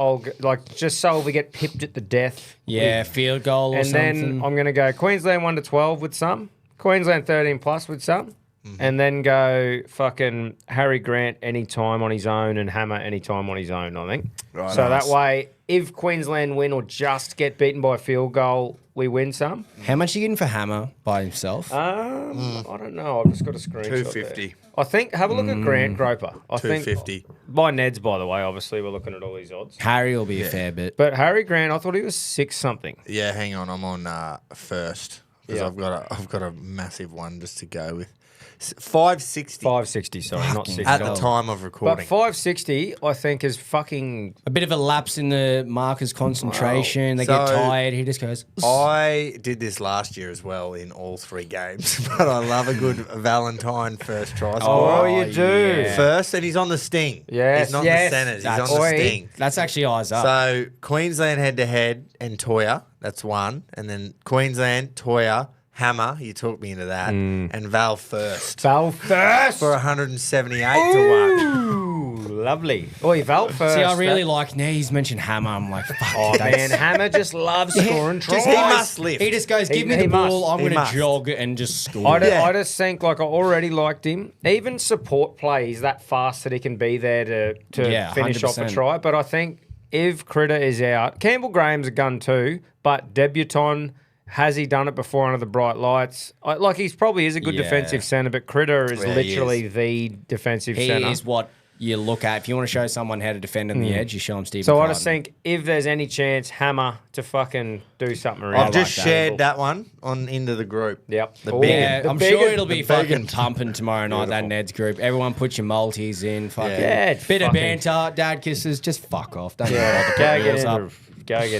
just so we get pipped at the death. Yeah, field goal or And something. then I'm going to go Queensland 1-12 with some, Queensland 13 plus with some. And then go fucking Harry Grant anytime on his own and Hammer anytime on his own, I think. Right, So nice. that way, if Queensland win or just get beaten by a field goal, we win some. How much are you getting for Hammer by himself? I don't know. I've just got a screenshot. 250. there. I think, have a look at Grant Groper. I think 250. by Ned's, by the way, obviously, we're looking at all these odds. Harry will be a fair bit. But Harry Grant, I thought he was 6 something. Yeah, hang on. I'm on first because Yeah. I've got a massive one just to go with. 560 560, sorry, not 60. at the time of But recording. 560, I think, is fucking. A bit of a lapse in the marker's concentration. They get So- tired. He just goes. I did this last year as well in all 3 games, but I love a good Valentine first try scorer. Oh, you do. yeah. First, and he's on the sting. Yes, he's not yes. the centres. He's on That's- the Oi. sting. That's actually eyes up. So Queensland head-to-head and Toya, that's one. And then Queensland, Toya, Hammer, you talked me into that, and Val first. Val first. For 178 to 1. Ooh, lovely. Oi, Val first. See, I really like. Now he's mentioned Hammer. I'm like, fuck. Oh, that's- man, Hammer just loves scoring tries. He must lift. He just goes, He- give me he the ball. must. I'm He going to must. jog and just score. I just think, like, I already liked him. Even support play, he's that fast that he can be there to Yeah, finish off a 100%. try. But I think if Critter is out, Campbell Graham's a gun too, but debutant, has he done it before under the bright lights? Like, he's probably is a good Yeah. defensive centre, but Critter is Yeah, he literally the defensive He centre. is what you look at. If you want to show someone how to defend on the edge, you show him Stephen So I Crichton. just think if there's any chance, Hammer to fucking do something around. I've just like that. shared that one on into the group. Yep. The Ooh. big Yeah, The I'm big- sure it'll be the fucking big- pumping tomorrow night, that Ned's group. Everyone put your multis in. Fucking Yeah, bit of fucking- banter, dad kisses, just fuck off. Don't Yeah, bother go putting get yours up.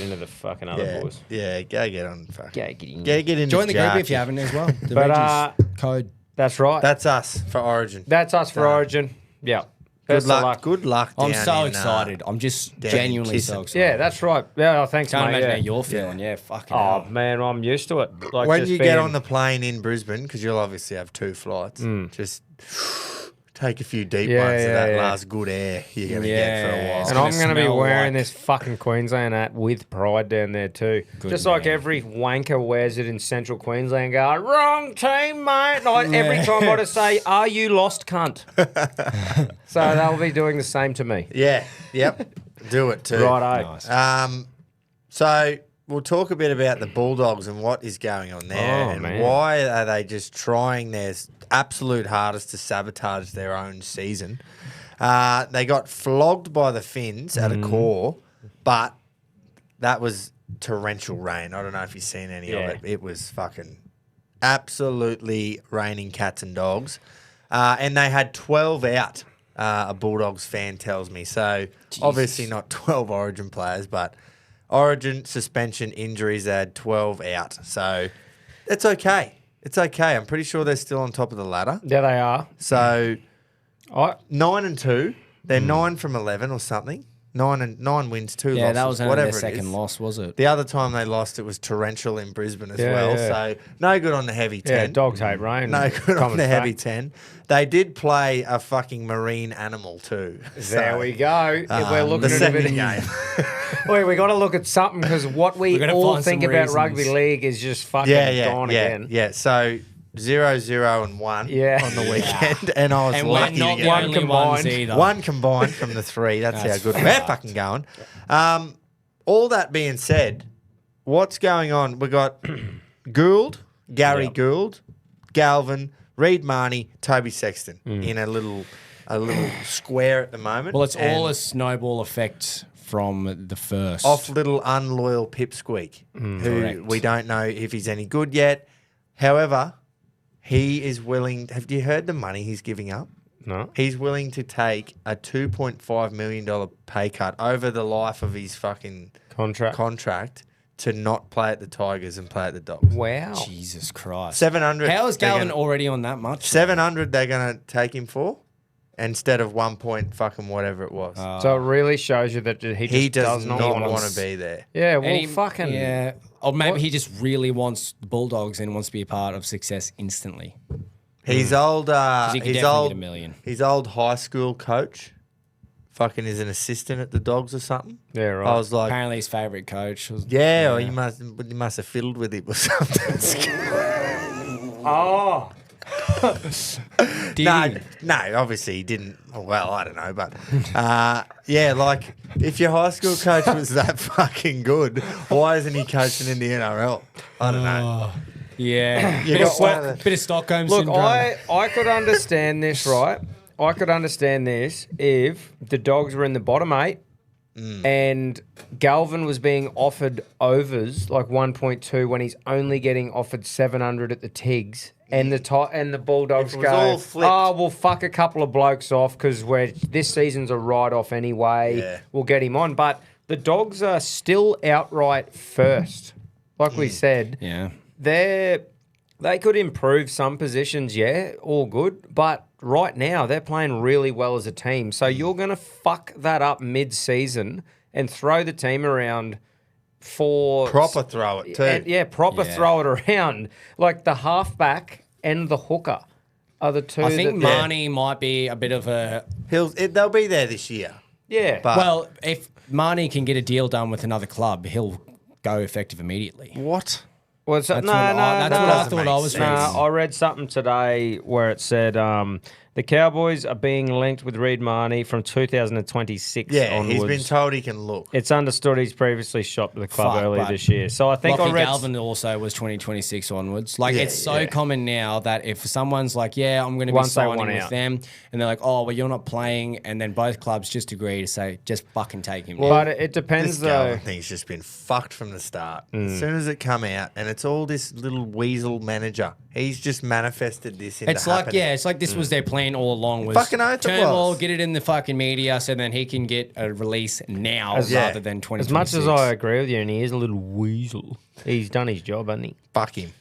into the fucking other Yeah, boys. yeah, go get on. Fuck. Go get in. Get into Join the group Jarky. if you haven't as well. The But, Reggies code. That's right. That's us for Origin. That's us for Done. Origin. Yeah. Good Best of luck. Good luck. I'm down so in, excited. I'm just down in genuinely so Kissing. excited. Yeah, that's right. Yeah, thanks, Can't mate. imagine yeah. how you're feeling. Yeah, fucking Oh hell. man, I'm used to it. Like When just you get being- on the plane in Brisbane, because you'll obviously have 2 flights, just take a few deep Yeah, ones of yeah, that yeah. last good air you're going to get for a Yeah. while. and gonna I'm going to be smell wearing like- this fucking Queensland hat with pride down there too. Just like man. every wanker wears it in Central Queensland. Going wrong team, mate. And every time I just say, "Are you lost, cunt?" So they'll be doing the same to me. Yeah, yep. Do it too. Righto. Nice. So we'll talk a bit about the Bulldogs and what is going on there, Oh, and man. why are they just trying their absolute hardest to sabotage their own season. They got flogged by the Finns at a core, but that was torrential rain. I don't know if you've seen any of Yeah. it. It was fucking absolutely raining cats and dogs. And they had 12 out, a Bulldogs fan tells me. So obviously not 12 Origin players, but Origin suspension injuries, they had 12 out. So it's okay. It's okay. I'm pretty sure they're still on top of the ladder. There they are. So I 9-2. They're 9 from 11 or something. 9 wins, 2 Yeah, losses. that was only whatever their it second is. loss, was it? The other time they lost, it was torrential in Brisbane as Yeah, well. yeah. So no good on the heavy 10. yeah, dogs hate rain. No good on Common the fact. heavy 10. They did play a fucking marine animal too. There we go. If we're looking the at a bit second of game. Wait, we got to look at something because what we We're gonna all find think some about reasons. rugby league is just fucking gone again. Yeah. So 0-0 and 1 Yeah. on the weekend, and I was And we're lucky not to the get one only combined. ones either. one combined from the 3. That's how That's good we're fucked. fucking going. All that being said, what's going on? We got Gould, Gary Yep. Gould, Galvin, Reid Mahoney, Toby Sexton in a little square at the moment. Well, it's all And a snowball effect from the first. off little unloyal Pipsqueak, who Correct. we don't know if he's any good yet. However, he is willing. Have you heard the money he's giving up? No. He's willing to take a $2.5 million pay cut over the life of his fucking contract to not play at the Tigers and play at the Dogs. Wow. Jesus Christ. 700. How is they're Galvin gonna- already on that much? 700 they're going to take him for instead of 1 point fucking whatever it was. So it really shows you that he just does not not want want to. to be there. Yeah, well, And he- fucking. Yeah. Or maybe What? he just really wants the Bulldogs and wants to be a part of success instantly. He's old. he could He's definitely old. get $1 million. His old high school coach, fucking is an assistant at the Dogs or something. Yeah, right. I was like, Apparently his favourite coach was... yeah, or you must have fiddled with it or something. Oh. No, obviously he didn't. Well, I don't know, but yeah, like if your high school coach was that fucking good, why isn't he coaching in the NRL? I don't know. Yeah. You bit, of got one of Stock- the- bit of Stockholm Look, syndrome. I could understand this, right? I could understand this if the Dogs were in the bottom 8 and Galvin was being offered overs like 1.2 when he's only getting offered 700 at the Tigs. And the Bulldogs It was all flipped. oh, we'll fuck a couple of blokes off because this season's a write-off anyway. Yeah. We'll get him on. But the Dogs are still outright first. Like we said, Yeah. they could improve some positions, yeah, all good. But right now, they're playing really well as a team. So you're going to fuck that up mid-season and throw the team around for... Proper throw it too. Proper throw it around. Like the halfback and the hooker are the two I think that... Mahoney might be a bit of a... They'll be there this year. Yeah. But Well, if Mahoney can get a deal done with another club, he'll go effective immediately. what? Well, so, That's no, what I- no, that's no. what I doesn't thought make I was sense. reading. I read something today where it said the Cowboys are being linked with Reid Mahoney from 2026 Yeah, onwards. he's been told he can look. It's understood he's previously shopped at the club Fuck, earlier but this year. So I think Lockie I read... Galvin also was 2026 onwards. Like, Yeah, it's so yeah. common now that if someone's like, yeah, I'm going to be Once they signing want with out. them, and they're like, oh, well, you're not playing, and then both clubs just agree to say, just fucking take him. But it depends, This though. Galvin thing's just been fucked from the start. As soon as it come out, and it's all this little weasel manager. He's just manifested this into It's like, happening. yeah, it's like this was their plan all along. Was Fucking oath it turmoil, was. get it in the fucking media, so then he can get a release now Yeah. rather than 2026. As much as I agree with you, and he is a little weasel, he's done his job, hasn't he? Fuck him.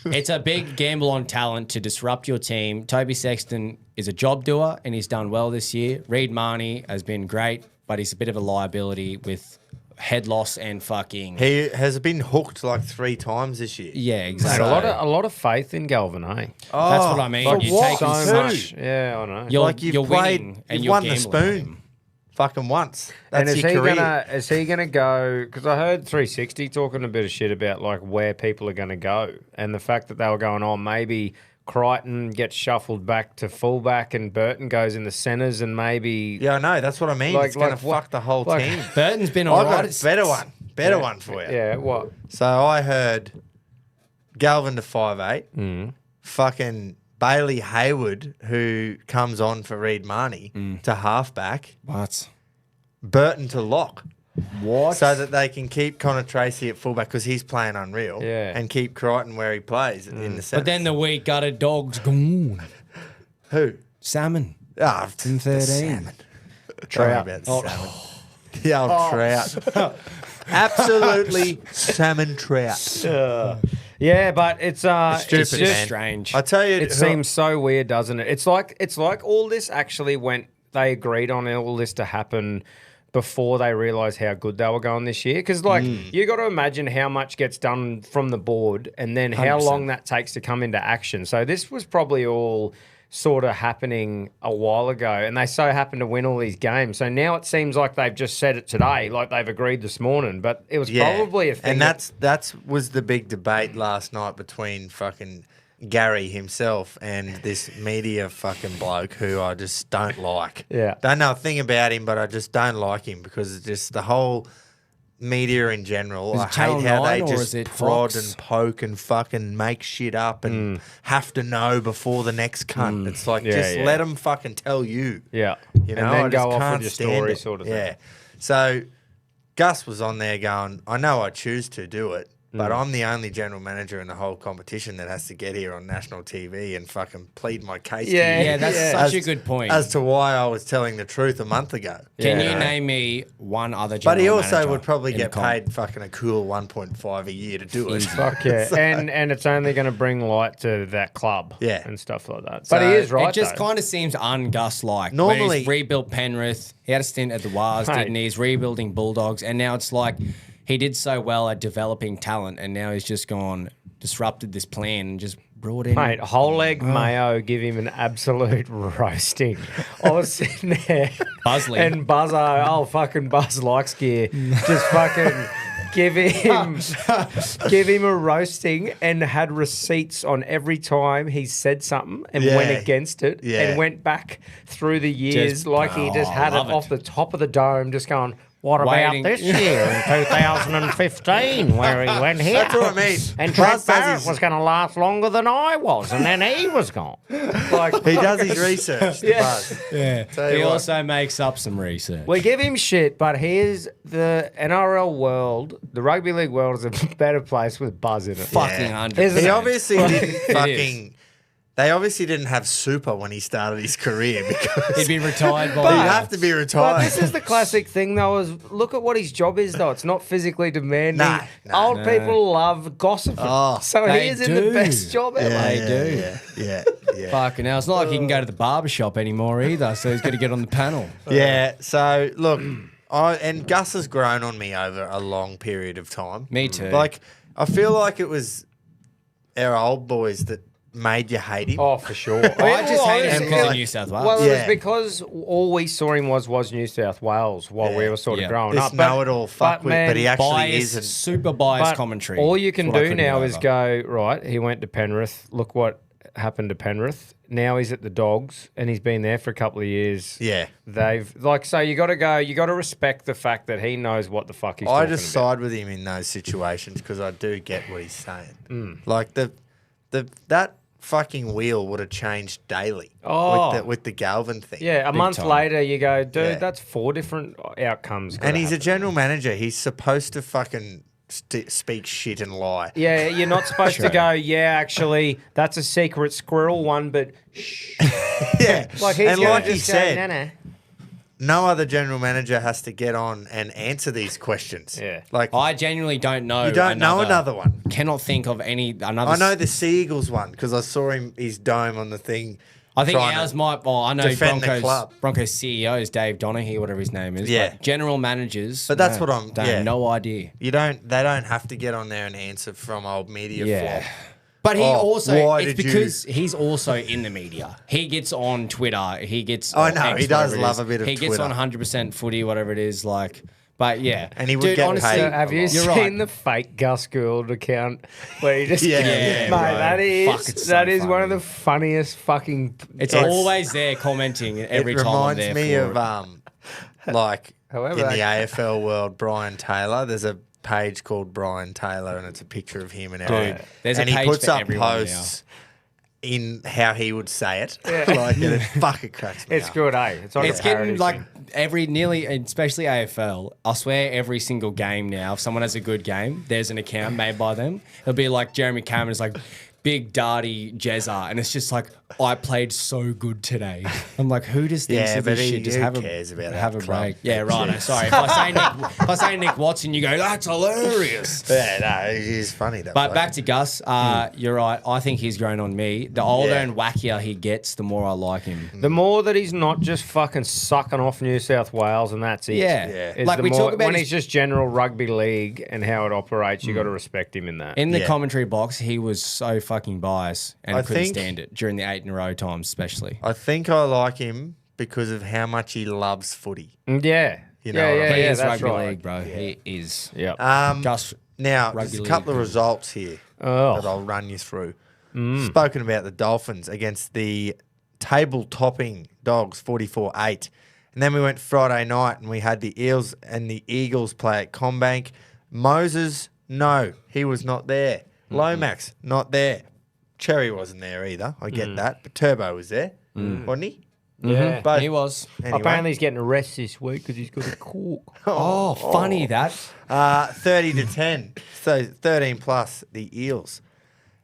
It's a big gamble on talent to disrupt your team. Toby Sexton is a job doer, and he's done well this year. Reid Mahoney has been great, but he's a bit of a liability with head loss and fucking... He has been hooked like 3 times this year. Yeah, Mate, exactly. a lot of faith in Galvin, eh? That's what I mean. For You're what? taking So Who? much. Yeah, I know. You're, Like you've you're played, winning and you've you're won the gambling on spoon. him. Fucking once. And That's is your he career. gonna go? Because I heard 360 talking a bit of shit about like where people are gonna go, and the fact that they were going, oh, maybe Crichton gets shuffled back to fullback, and Burton goes in the centres, and maybe Yeah, I know. That's what I mean. Like- it's going like to what- fuck the whole like- team. Burton's been all I've right. got a better one. Better one for you. yeah, what? So I heard Galvin to 5'8", fucking Bailey Hayward, who comes on for Reid Mahoney, to halfback, What? Burton to lock. What? So that they can keep Connor Tracy at fullback because he's playing unreal, Yeah. and keep Crichton where he plays in the centre. But then the week gutted dogs gone. who? Salmon. Ah, In 13. Trout. About salmon. The old trout. Absolutely salmon trout. Yeah, but it's stupid, it's just man. Strange. I tell you, it seems so weird, doesn't it? It's like all this actually went. They agreed on all this to happen before they realised how good they were going this year. Because you got to imagine how much gets done from the board, and then how 100%. long that takes to come into action. So this was probably all sort of happening a while ago, and they so happened to win all these games. So now it seems like they've just said it today, like they've agreed this morning. But it was probably a thing. And that's was the big debate last night between fucking Gary himself and this media fucking bloke who I just don't like. Yeah. Don't know a thing about him, but I just don't like him because it's just the whole media in general. Is I it Channel hate how 9 they or just is it prod Fox? and poke and fucking make shit up and have to know before the next cunt. It's like, Yeah, just yeah. let them fucking tell you. yeah, You know, and then I just go off can't with your stand story, it. sort of Yeah. thing. So Gus was on there going, I know I choose to do it, but Mm. I'm the only general manager in the whole competition that has to get here on national TV and fucking plead my case to Yeah, you. Yeah, that's Yeah. such a As- good point. As to why I was telling the truth a month ago. Can Yeah. you name me one other But he general also manager would probably in the get comp? paid fucking a cool 1.5 a year to do it. Fuck yeah, and it's only going to bring light to that club, Yeah. and stuff like that. So But he is right. It just though. kind of seems un-Gus-like. Normally- Where he's rebuilt Penrith. He had a stint at the Wars, Mate. didn't he? He's rebuilding Bulldogs. And now it's like he did so well at developing talent, and now he's just gone, disrupted this plan and just brought in... Mate, whole leg Mayo give him an absolute roasting. I was sitting there, Buzzley. and Buzzo, oh fucking Buzz likes gear, just fucking give him a roasting, and had receipts on every time he said something and Yeah. went against it, Yeah. and went back through the years Just- like he just oh, had it love it. off the top of the dome, just going, What about waiting. this year in 2015 where he went here? That's what I mean. And Buzz Trent does Barrett his- was going to last longer than I was, and then he was gone. Like, He does his research. the Buzz. Yeah. Tell you He what. also makes up some research. we give him shit, but here's the NRL world, the rugby league world is a better place with Buzz in it. Fucking Yeah. 100%. Isn't He it? obviously didn't is. fucking. They obviously didn't have super when he started his career because He'd be retired he'd by have to be But retired. this is the classic thing, though, is look at what his job is, though. It's not physically demanding. No, Old people love gossiping. Oh, so they he is in the do. best job ever. They do. Yeah. Fucking hell. It's not like he can go to the barber shop anymore either, so he's got to get on the panel. Yeah. So look, and Gus has grown on me over a long period of time. Me too. Like I feel like it was our old boys that made you hate him. Oh, for sure. I just hate him and because of like- New South Wales. Well, it was Yeah. because all we saw him was New South Wales while we Yeah. were sort of Yeah. growing This up. know-it-all fuckwit, but he actually biased, isn't. super biased but commentary. all you can That's what I do couldn't now get is over. go, right, he went to Penrith. Look what happened to Penrith. Now he's at the Dogs, and he's been there for a couple of years. Yeah. They've so you got to respect the fact that he knows what the fuck he's I talking just about. side with him in those situations because I do get what he's saying. Hmm. Like that fucking wheel would have changed daily Oh. with the Galvin thing. Yeah, a month time. later you go, dude, Yeah. that's 4 different outcomes. And gotta he's a happen. general manager. He's supposed to fucking speak shit and lie. Yeah, you're not supposed to go, yeah, actually, that's a secret squirrel one, but shh. Yeah. Like he's and gonna like he just go, said, nah. no other general manager has to get on and answer these questions. Yeah. Like I genuinely don't know. you don't know another one. Cannot think of another. I know the Sea Eagles one because I saw his dome on the thing. I think trying to ours might. Well, I know defend the club. Broncos CEO is Dave Donaghy, whatever his name is. Yeah. But general managers. But that's no, what I'm- don't- yeah. No idea. They don't have to get on there and answer from old media Yeah. flop. But he Oh, also, why it's did you- because he's also in the media. He gets on Twitter. He gets. I know, X, he does whatever it love is. a bit of He gets Twitter. on 100% footy, whatever it is. Like, but yeah. And he would Dude, get honestly, paid. So have you You're seen right. the fake Gus Gould account where he just Yeah, mate, bro. that is Fuck, it's so that is one of funny. the funniest fucking. It's It's- always there commenting every It time I'm reminds there me for of it. like However, in the that- AFL world, Brian Taylor. There's a page called Brian Taylor, and it's a picture of him and everything. there's a and he page puts for up everyone posts in how he would say it. Like, and it fucking cracks me It's up. good, eh? It's, on It's a getting parody like thing. nearly, especially AFL. I swear, every single game now, if someone has a good game, there's an account made by them. It'll be like Jeremy Cameron's like big darty Jezza, and it's just like I played so good today. I'm like, who just thinks Yeah, of but this shit? Just who have cares about have a that club? break. Yeah, right. Sorry, if I say Nick Watson, you go, that's hilarious. Yeah, no, it is funny though. But back to Gus, you're right. I think he's grown on me. The older Yeah. and wackier he gets, the more I like him. The more that he's not just fucking sucking off New South Wales and that's it. Yeah. Is Like the we more, talk about when his- he's just general rugby league and how it operates, you got to respect him in that. In the Yeah. commentary box, he was so fucking biased and I couldn't think- stand it during the 8 in a row times, especially. I think I like him because of how much he loves footy. Yeah. You know yeah, what I yeah, mean? He yeah, is that's rugby right. league, bro. He is. Yeah. Just Now, Rugby there's a couple of league. results here Oh. that I'll run you through. Spoken about the Dolphins against the table-topping Dogs, 44-8. And then we went Friday night and we had the Eels and the Eagles play at Combank. Moses, no, he was not there. Lomax, not there. Cherry wasn't there either. I get that. But Turbo was there, wasn't he? Yeah. But he was. anyway, Apparently he's getting a rest this week because he's got a cook. Oh, funny that. 30-10. So 13 plus the Eels.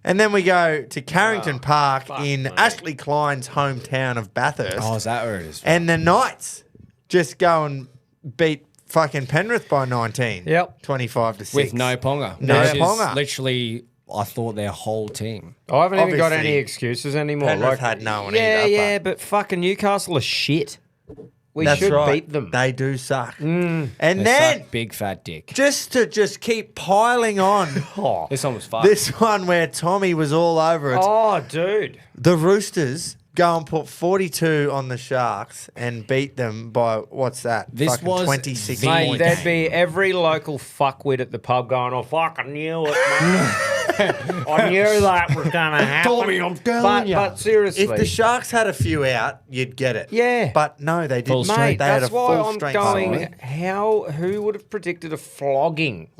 And then we go to Carrington Park in me. Ashley Klein's hometown of Bathurst. Oh, is that where it is? And the Knights just go and beat fucking Penrith by 19. Yep. 25-6. With no Ponga. No Which is Ponga. Literally, I thought their whole team. I haven't even got Obviously, any excuses anymore. Penrith had no one yeah, either, yeah, but fucking Newcastle are shit. We That's should right. beat them. They do suck. And They then, suck big fat dick. just to keep piling on, Oh, This one was fun. this one where Tommy was all over it. oh, dude. The Roosters go and put 42 on the Sharks and beat them by, what's that? This Fucking was 26 the Mate, points. there'd be every local fuckwit at the pub going, oh, fuck, I knew it, mate. I knew that was going to happen. Tommy, I'm telling ya. But seriously. If the Sharks had a few out, you'd get it. Yeah. But no, they Full didn't. strength. They had a That's why full I'm strength going, squad. who would have predicted a flogging?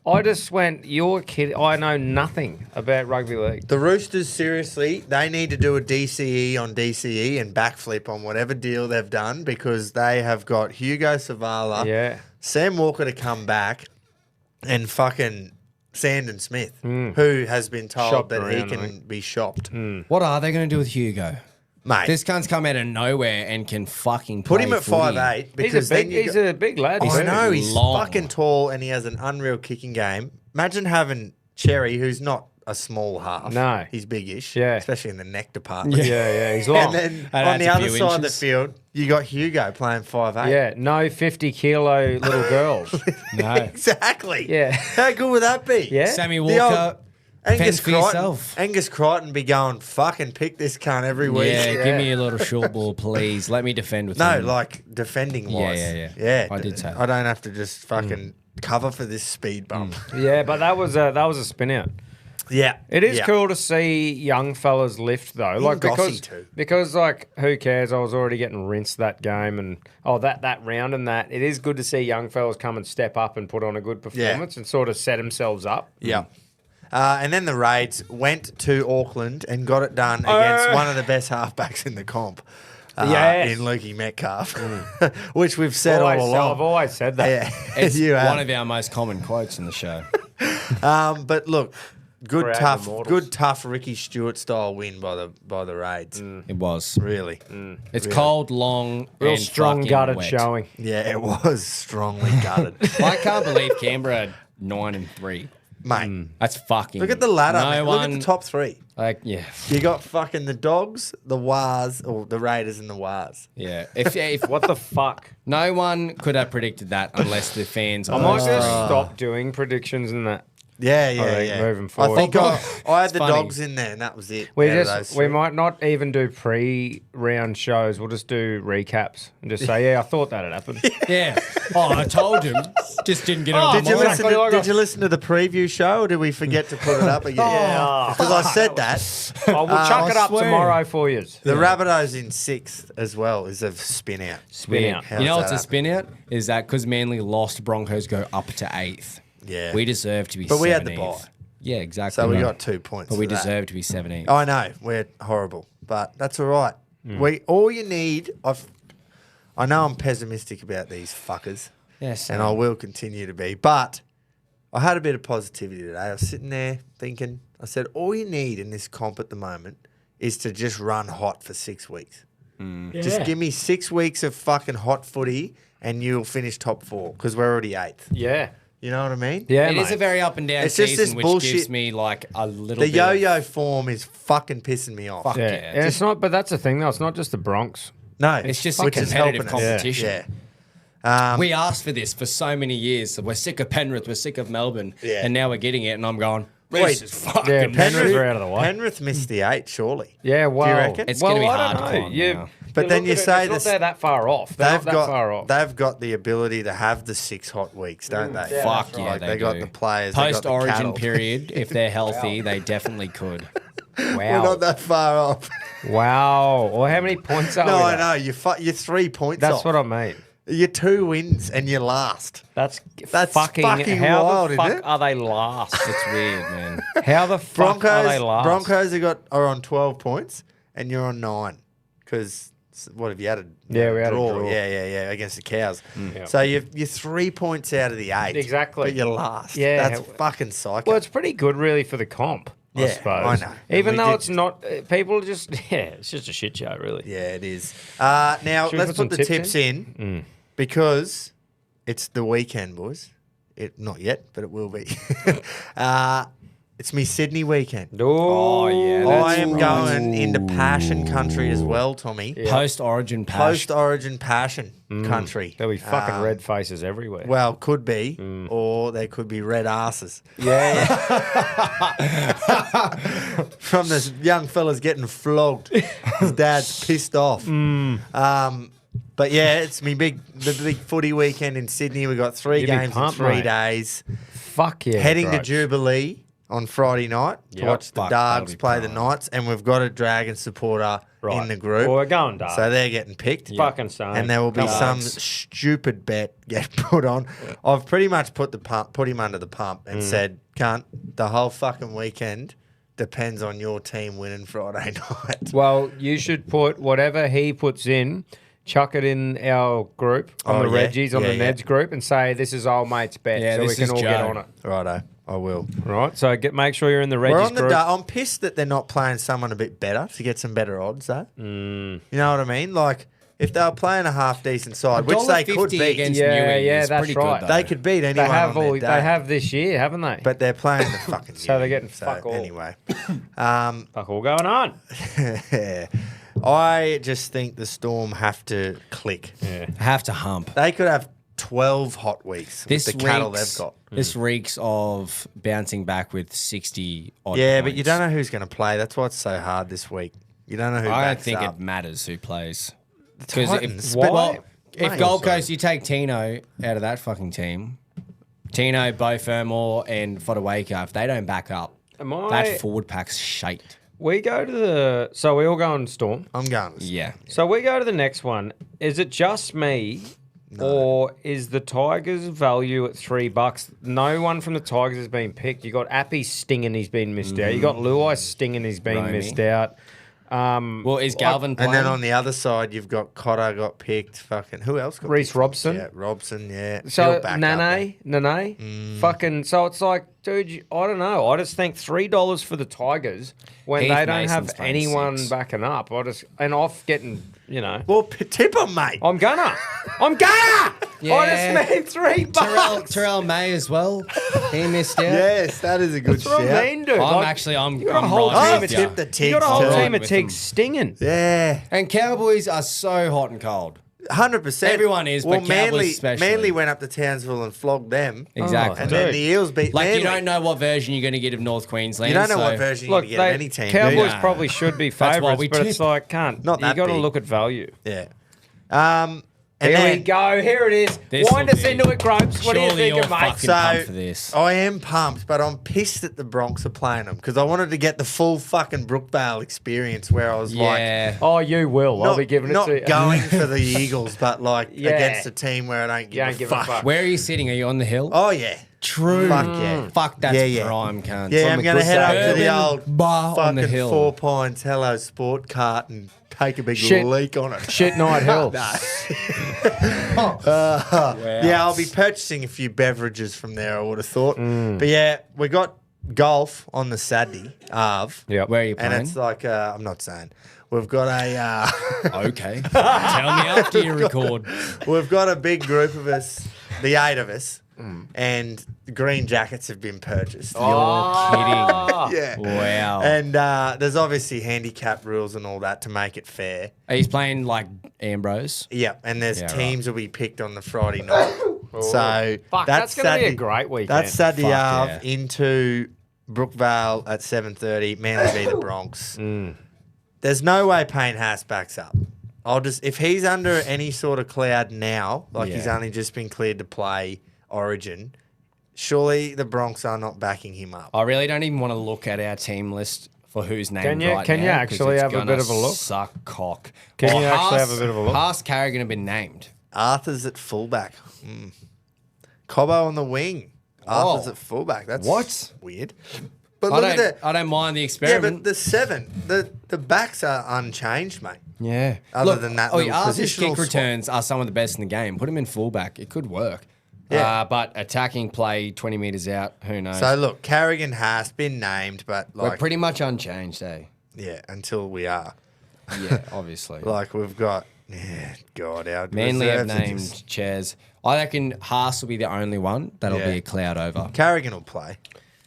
I just went, you're kidding. I know nothing about rugby league. The Roosters, seriously, they need to do a DCE on DCE and backflip on whatever deal they've done because they have got Hugo Savala, Yeah. Sam Walker to come back, and fucking Sandon Smith, who has been told Shopped that he around, can I think. be shopped. What are they going to do with Hugo? Mate, This cunt's come out of nowhere and can fucking put play him at footy. 5'8", because He's a big lad. I too. know, he's long. fucking tall and he has an unreal kicking game. Imagine having Cherry, who's not a small half. No. He's biggish, Yeah. especially in the neck department. Yeah, he's long. And then That on adds the a other few side of the inches. field, you got Hugo playing 5'8". Yeah, no 50-kilo little girls. No. Exactly. Yeah. How good would that be? Yeah. Sammy The old Walker, Angus fend for Crichton, yourself. Angus Crichton be going, fucking pick this cunt every week. Yeah, give me a little short ball, please. Let me defend with No, him. like defending wise. Yeah. I did say that. I don't have to just fucking cover for this speed bump. Yeah, but that was a spin out. Yeah. It is yeah. cool to see young fellas lift though, like Gossy too. because like who cares? I was already getting rinsed that game and that round and that. It is good to see young fellas come and step up and put on a good performance and sort of set themselves up. Yeah. And then the Raids went to Auckland and got it done against one of the best halfbacks in the comp. Yes. In Lukey Metcalf, which we've said all along. I've always said that. Yeah, It's you have. one of our most common quotes in the show. But look, good Creative immortals. tough Ricky Stewart style win by the Raids. It was. Really, It's cold, long, Real and strong fucking gutted wet. showing. yeah, it was strongly gutted, I can't believe Canberra had 9-3. mate. That's fucking. Look at the ladder. No man. one. Look at the top three. Like, yeah, You got fucking the Dogs, the Wars, or the Raiders and the Wars. yeah. If What the fuck? no one could have predicted that unless the fans. I might just stop doing predictions and that. Yeah, I think moving I forward. think I had the funny. Dogs in there, and that was it. We out of those we three. might not even do pre-round shows. We'll just do recaps and just say, yeah, I thought that had happened. Yeah. Oh, I told him. Just didn't get it on Did you my mind. listen? Did you listen to the preview show, or did we forget to put it up again? Yeah. Because I said that. Oh, we'll chuck it up swear. tomorrow for you. The Rabbitohs in 6th as well is a spin out. Spin out. How's You know that what's a happen? spin out? Is that because Manly lost, Broncos go up to 8th. Yeah. We deserve to be But 17th. we had the bye. Yeah, exactly. So we right. got 2 points. But we for that. deserve to be 17th. I know we're horrible, but that's all right. All you need. I know I'm pessimistic about these fuckers, Yes. and I will continue to be. But I had a bit of positivity today. I was sitting there thinking. I said, all you need in this comp at the moment is to just run hot for 6 weeks. Just give me 6 weeks of fucking hot footy, and you'll finish top 4 because we're already 8th. Yeah. You know what I mean? Yeah, It mate. is a very up and down It's just season, this which bullshit. gives me like a little The bit of- yo-yo form is fucking pissing me off. Fuck Yeah. yeah. And it's not, but that's the thing, though. It's not just the Bronx. No, It's just which is competitive helping us. competition. Yeah. We asked for this for so many years. So we're sick of Penrith, we're sick of Melbourne, Yeah. and now we're getting it. And I'm going, Wait, this is fucking yeah, Penrith are out of the way. Penrith missed the 8, surely. Yeah, well, Do you reckon? It's gonna be I hard don't to know. climb You, now. But then look you at it, say it's not this- they're that far off. They're not that far off. They've got the ability to have the 6 hot weeks, don't they? Fuck yeah, Like, they they got do. the players. they got the Post-origin cattle. period, if they're healthy, they definitely could. We're Wow. not that far off. Wow. Well, how many points are no, we I at? know. You're 3 points That's off. what I mean. You're 2 wins and you're last. That's fucking how wild, the isn't fuck it? are they last? It's weird, man. How the fuck are they last? Broncos are on 12 points and you're on 9. Because what have you had? We had a draw. Yeah, against the Cows. Yeah. So you're 3 points out of the 8. Exactly. But you're last. Yeah. That's fucking psycho. Well, it's pretty good, really, for the comp. I Yeah, suppose. I know. And Even we though did- it's not, people just it's just a shit show, really. Yeah, it is. Now, Should we let's put some put the tips tips in because it's the weekend, boys. Not yet, but it will be. It's me Sydney weekend. Oh yeah, I am going into passion country as well, Tommy. Post-origin passion. Post-origin passion country. There'll be fucking red faces everywhere. Well, could be, or there could be red asses. yeah. From the young fellas getting flogged. His dad's pissed off. But yeah, it's the big footy weekend in Sydney. We got 3 You'd be games pumped, in 3 mate. days. Fuck yeah. Heading to Groats. Jubilee on Friday night to Yep. watch the Fuck, Dogs that'll be play the prime. Knights, and we've got a Dragon supporter in the group. Well, we're going Dogs. So they're getting picked. Fucking same. And there will be some Dogs. stupid bet get put on. I've pretty much put him under the pump and said, "Cunt, the whole fucking weekend depends on your team winning Friday night." Well, you should put whatever he puts in, chuck it in our group on Oh, the yeah. Reggies, on Yeah, the yeah. Neds group, and say this is old mate's bet, Yeah, so we this can is all get Joe. on it. Righto, I will. Right, so make sure you're in the We're Reggies on the group. I'm pissed that they're not playing someone a bit better to get some better odds, though. You know what I mean? Like, if they were playing a half decent side, which they could $1.50 beat, against Yeah, Newey yeah, is that's pretty right. good, though. they could beat They anyone have on all. their They day. have this year, haven't they? But they're playing the fucking So they're Newey. getting fuck all. Anyway. Fuck all going on. I just think the Storm have to click. Have to hump. They could have 12 hot weeks This with the cattle reeks, they've got. This reeks of bouncing back with 60 odd Yeah, points. but you don't know who's going to play. That's why it's so hard this week. You don't know who I don't backs think up. it matters who plays. Titans. Why? Well, if Mate, Gold also. Coast, you take Tino out of that fucking team, Tino, Bo Fermor, and Fodawaker, if they don't back up, Am I- that forward pack's shite. We go to the. So we all go on Storm. I'm going. Yeah. So we go to the next one. Is it just me, or is the Tigers' value at $3? No one from the Tigers has been picked. You got Appy stinging, he's been missed out. You got Luai stinging, he's been Romy. missed out. Well, is Galvin playing? And then on the other side, you've got Cotter got picked. Fucking who else got Reece picked? Robson. Yeah, Robson. Yeah. So He'll back up there. Nene, fucking. So it's like, dude, I don't know. I just think $3 for the Tigers when Heath they don't Mason's have playing anyone 6. backing up. And off getting, Well, tip him, mate. I'm gonna. I just made $3. Terrell May as well. He missed out. Yes, that is a good That's what shout. I mean, dude. I'm Like, actually, I'm you got a I'm whole right team with of ya. tip the you Tigs got a whole too. team of With Tigs them. stinging. Yeah. And Cowboys are so hot and cold. 100%. Everyone is, well, but Cowboys Manly, especially. Manly went up to Townsville and flogged them. Exactly. And Dude. then the Eels beat Like, Manly. you don't know what version you're going to get of North Queensland. You don't know so what version you're Look, going to get of any team. do Cowboys you? probably should be That's why favourites, we but it's tip. like, can't. Not You that got to big. look at value. Yeah. And Here then, we go. Here it is. This Wind will us be- into it, Gropes. What do you Surely think, you're mate? fucking pumped for this. I am pumped, but I'm pissed that the Bronx are playing them because I wanted to get the full fucking Brookvale experience where I was Yeah. Oh, you will. like, I'll be giving it not to you. going for the Eagles, but like Yeah. against a team where I don't give, don't give a fuck. Where are you sitting? Are you on the hill? Oh yeah, True. Fuck yeah. Fuck, that's Yeah, yeah. prime, cunt. yeah. on I'm the going to good head up side. to the Urban old bar on the fucking hill. 4 Pines Hello Sport cart and take a big Shit. leak on it. Shit Night Hill. Yeah, I'll be purchasing a few beverages from there, I would have thought. But yeah, we got golf on the Saturday, Arv. Yep. Where are you And playing? it's like, I'm not saying. We've got a Okay. Tell me after you record. we've got a big group of us, the 8 of us, and the green jackets have been purchased. Oh. Yeah. Wow. And there's obviously handicap rules and all that to make it fair. He's playing like Ambrose. Yeah, and there's Yeah, teams will be picked on the Friday night. So Fuck, that's gonna be a great weekend. That's Saturday Fuck Arv yeah. into Brookvale at 7:30. Manly v the Bronx. There's no way Payne Haas backs up. If he's under any sort of cloud now, like he's Yeah. only just been cleared to play Origin, surely the Bronx are not backing him up. I really don't even want to look at our team list for who's named Can you- right can you now, 'cause actually it's have a gonna bit of a look? Suck cock. Can Oh, you actually Haas- have a bit of a look? Haas Carrigan have been named. Arthur's at fullback. Cobbo on the wing. Arthur's Oh. at fullback. That's What? weird. But I look at that. don't mind the Yeah, experiment. but the 7, the backs are unchanged, mate. Yeah. Other than that little Arthur's positional kick spot. returns are some of the best in the game. Put him in fullback. It could work. Yeah. But attacking play 20 metres out, who knows? So look, Carrigan has been named, but We're like, pretty much unchanged, eh? yeah, until we are. Yeah, obviously. Like we've got, God, our Manly have reserves are named just- chairs. I reckon Haas will be the only one that'll Yeah. be a cloud over. Carrigan will play.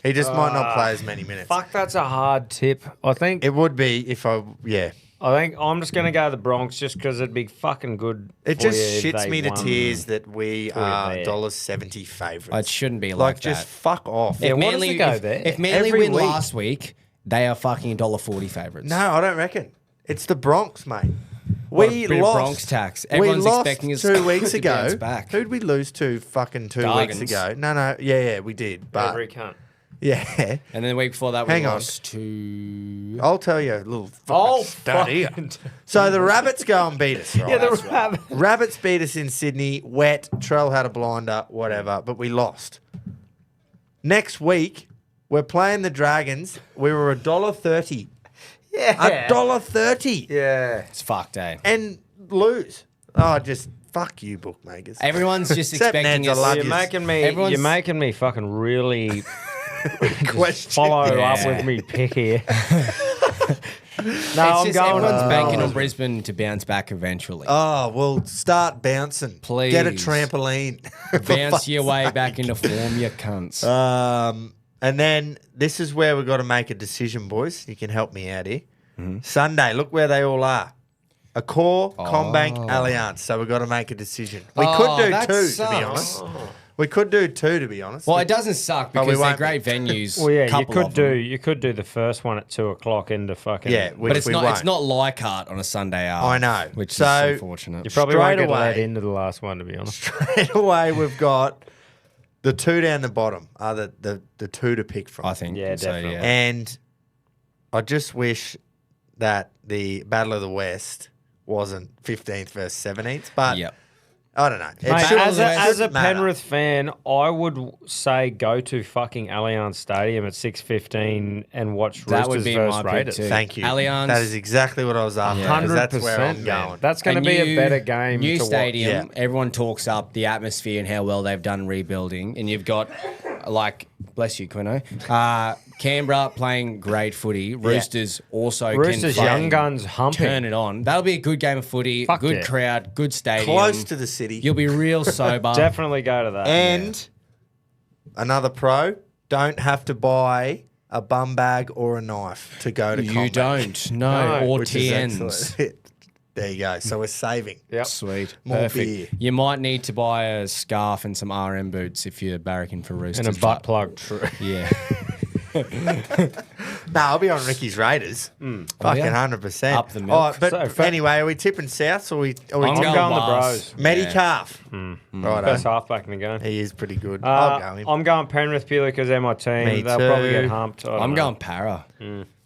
He just might not play as many minutes. Fuck, that's a hard tip. I think It would be if I'm just gonna go the Bronx just because it'd be fucking good. It for just you if shits they me to won. tears that we are there. $1.70 favourites. It shouldn't be like like just that. fuck off. Yeah, If what does Manly, it go if, there? if Manly Every win week. last week, they are fucking $1.40 favourites. No, I don't reckon. It's the Bronx, mate. What a We bit of lost Bronx tax. We Everyone's lost expecting us 2 weeks to ago. bounce back. Who'd we lose to fucking 2 weeks Dargans. ago? No, yeah, we did. But Every cunt. Yeah. And then the week before that, we Hang on. lost to... I'll tell you a little Oh, stat here. So the Rabbits go and beat us, right? Yeah, the rabbit. Rabbits beat us in Sydney. Wet. Trell had a blinder, whatever, but we lost. Next week, we're playing the Dragons. We were $1.30. Yeah. $1.30. Yeah. It's fucked, eh? And lose. Oh, just fuck you, bookmakers. Everyone's just Except expecting Ned's, I us... love You're you. you're making me fucking really Question. follow up Yeah. with me pick here. No, It's I'm just going. everyone's banking on Brisbane to bounce back eventually. Oh, well, start bouncing. Please. Get a trampoline. Bounce your way back into form, you cunts. And then this is where we've got to make a decision, boys. You can help me out here. Mm-hmm. Sunday, look where they all are. Accor, Oh. Combank, Allianz. So we've got to make a decision. We could do that two, to sucks. be honest. We could do two, to be honest. Well, it doesn't suck But we because they're won't. great venues. Well, yeah, you couple could of them. do the first one at 2:00 into fucking. Yeah, which But it's we not. won't. It's not Leichhardt on a Sunday hour. I know. which So- is unfortunate. You probably won't Straight get let away. into the last one, to be honest. Straight away, we've got the two down the bottom are the two to pick from. I think. Yeah, so, definitely. And I just wish that the Battle of the West wasn't 15th versus 17th. But Yep. I don't know. It Mate, shouldn't- as a shouldn't matter. Penrith fan, I would say go to fucking Allianz Stadium at 6:15 and watch That would Roosters be versus my pick Raiders. too. Thank you. Allianz. That is exactly what I was after. 'cause That's where I'm 100%, going. man. That's going to be a better game. New to watch. stadium. Yeah. Everyone talks up the atmosphere and how well they've done rebuilding, and you've got like, bless you, Quino. Canberra playing great footy. Roosters also Roosters can young fucking guns humping. turn it on. That'll be a good game of footy. Fuck good yeah. crowd. Good stadium. Close to the city. You'll be real sober. Definitely go to that. And another pro, don't have to buy a bum bag or a knife to go to You combat. don't. No. No, Or Which is TNs. excellent. There you go. So we're saving. Yep. Sweet. More Perfect. beer. You might need to buy a scarf and some RM boots if you're barracking for Roosters. And a butt plug. True. Yeah. No, I'll be on Ricky's Raiders. Fucking yeah? 100%. Up the milk. Oh, but So, fa- anyway, are we tipping Souths or are we I'm I'm going the Bars. Bros. Medi Yeah. Calf? Best halfback in the game. He is pretty good. I'll go him. I'm going Penrith purely because they're my team. Me They'll probably too. get humped. I'm going Para.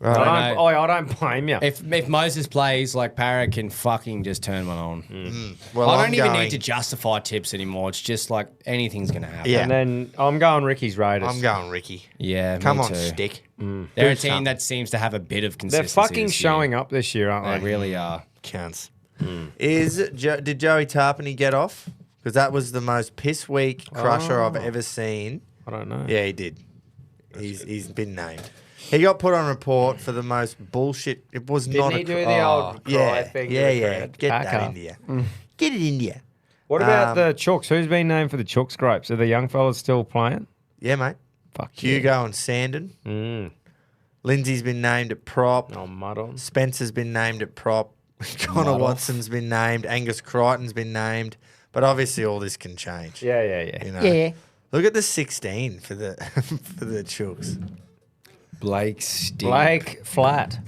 I don't blame you. If Moses plays, like Para can fucking just turn one on. Well, I I'm don't even going- need to justify tips anymore. It's just like anything's going to happen. Yeah. And then I'm going Ricky's Raiders. I'm going Ricky. Yeah, Come me on, too. stick. They're a Do team something. that seems to have a bit of They're consistency. fucking this year. showing up this year, aren't They they? really are. Counts. Did Joey Tarpany get off? Because that was the most piss weak crusher I've ever seen. I don't know. Yeah, he did. He's been named. He got put on report for the most bullshit. It was not Didn't he a do the old cry yeah, thing? Yeah, to the yeah. crowd? Get that Packer. into you. Get it into you. What about the Chooks? Who's been named for the Chooks Grapes? Are the young fellas still playing? Yeah, mate. Fuck Hugo and Sandon. Lindsay's been named at prop. Oh, mud on. Spencer's been named at prop. Connor off. Watson's been named. Angus Crichton's been named. But obviously, all this can change. Yeah. You know? Look at the 16 for the for the Chooks. Blake Stick. Blake Flat.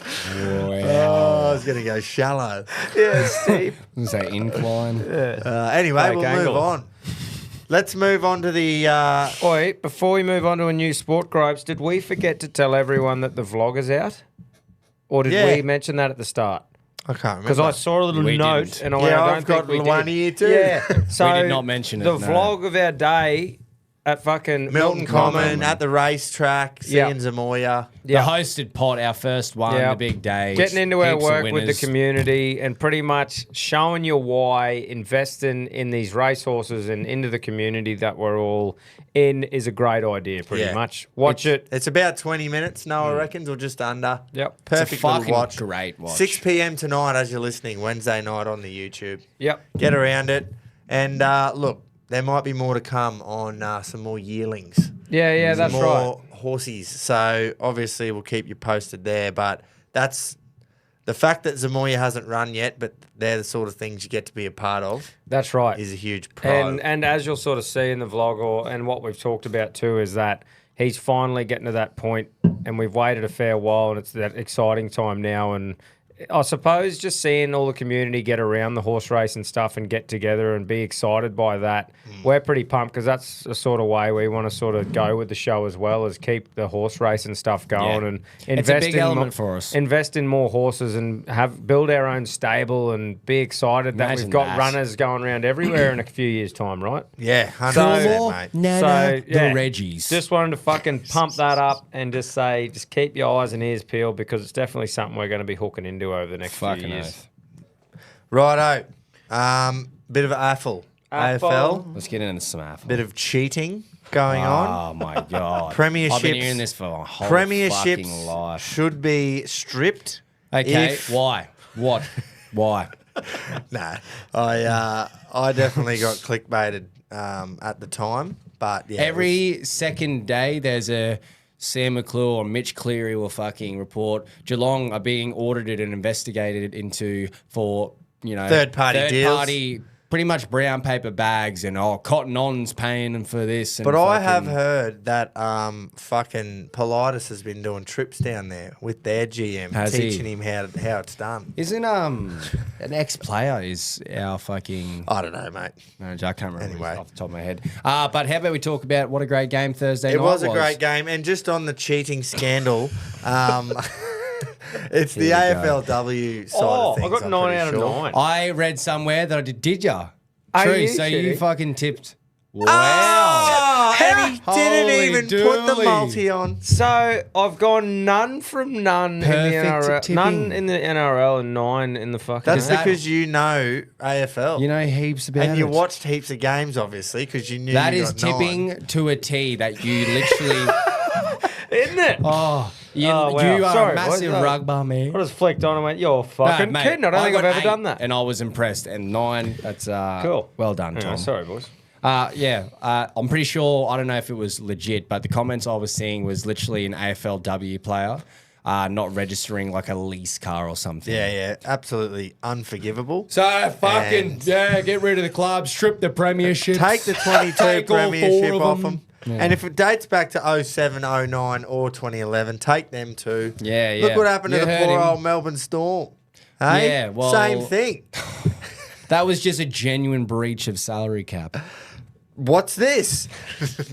Oh, I was going to go shallow. Yeah, Steve. Say incline. Anyway, Blake we'll Angle. move on. Let's move on to the... Oi, before we move on to a new sport, Gripes, did we forget to tell everyone that the vlog is out? Or did Yeah. we mention that at the start? I can't remember. Because I saw a little We note didn't. and I went, Yeah, I don't I've got think we one did. here too. Yeah. So did not mention it, The no. vlog of our day at fucking Milton Common at the racetrack, Yeah. seeing Zamoya. The hosted pot, our first one, Yeah. the big day. Getting into our Heaps of work with the winners. community and pretty much showing you why investing in these racehorses and into the community that we're all in is a great idea, pretty Yeah. much. Watch it. It's about 20 minutes, Noah reckons, or just under. Yep. Perfect It's a little fucking watch. great watch. 6 p.m. tonight as you're listening, Wednesday night on the YouTube. Yep. Get around it. And look, there might be more to come on some more yearlings. Yeah, that's more right. horsies. So obviously we'll keep you posted there. But that's the fact that Zamoya hasn't run yet, but they're the sort of things you get to be a part of That's right. is a huge pro. And as you'll sort of see in the vlog, and what we've talked about too, is that he's finally getting to that point, and we've waited a fair while, and it's that exciting time now, and I suppose just seeing all the community get around the horse race and stuff and get together and be excited by that, we're pretty pumped because that's the sort of way we want to sort of go with the show as well as keep the horse race and stuff going and It's a invest big in element for us. Invest in more horses and build our own stable and be excited that Imagine we've got that. runners going around everywhere in a few years' time, right? Yeah, 100%, mate. The Reggies. Just wanted to fucking pump that up and just say, just keep your eyes and ears peeled because it's definitely something we're going to be hooking into over the next few years. Righto. Bit of AFL. Let's get into some AFL. Bit of cheating going on. Oh my god! Premierships- I've been hearing this for my whole fucking Premierships life. should be stripped. Okay, if- why? What? Why? No, I definitely got clickbaited at the time, but yeah, Every second day, there's a Sam McClure or Mitch Cleary will fucking report Geelong are being audited and investigated into for Third-party deals. pretty much brown paper bags and Cotton On's paying them for this. And But I fucking- have heard that fucking Politis has been doing trips down there with their GM, Has he? teaching him how it's done. Isn't an ex-player is our fucking I don't know, mate. manager? I can't remember Anyway. off the top of my head. But how about we talk about what a great game Thursday night It was a great game, and just on the cheating scandal, it's the Here we go. AFLW side Oh, of things. I got I'm 9 pretty out of sure. 9. I read somewhere that I did ya? Are True. you So you kidding? fucking tipped. Wow. Oh, and he didn't Holy even put the dooly. multi on. So I've gone none from none Perfect in the NRL, tipping. none in the NRL and 9 in the fucking. That's that- because you know AFL. You know heaps about and you it. watched heaps of games, obviously, because you knew That you is got 9. tipping to a T that you literally. isn't it? You Oh, wow. you are Sorry, a massive boys. rugby man. I just flicked on and went, "You're fucking No, mate, kidding! I don't think I've got ever 8, done that." and I was impressed. And 9, that's Cool. Well done, Tom. Anyway, sorry, boys. I'm pretty sure. I don't know if it was legit, but the comments I was seeing was literally an AFLW player not registering like a lease car or something. Yeah, absolutely unforgivable. So fucking And- get rid of the club, strip the premiership, Take the 22 Take all 4 premiership of off them. them. And if it dates back to 07, 09 or 2011, take them too. Yeah, Look yeah. what happened You to the heard poor him. old Melbourne Storm. Hey? Yeah, well- Same thing. That was just a genuine breach of salary cap. What's this?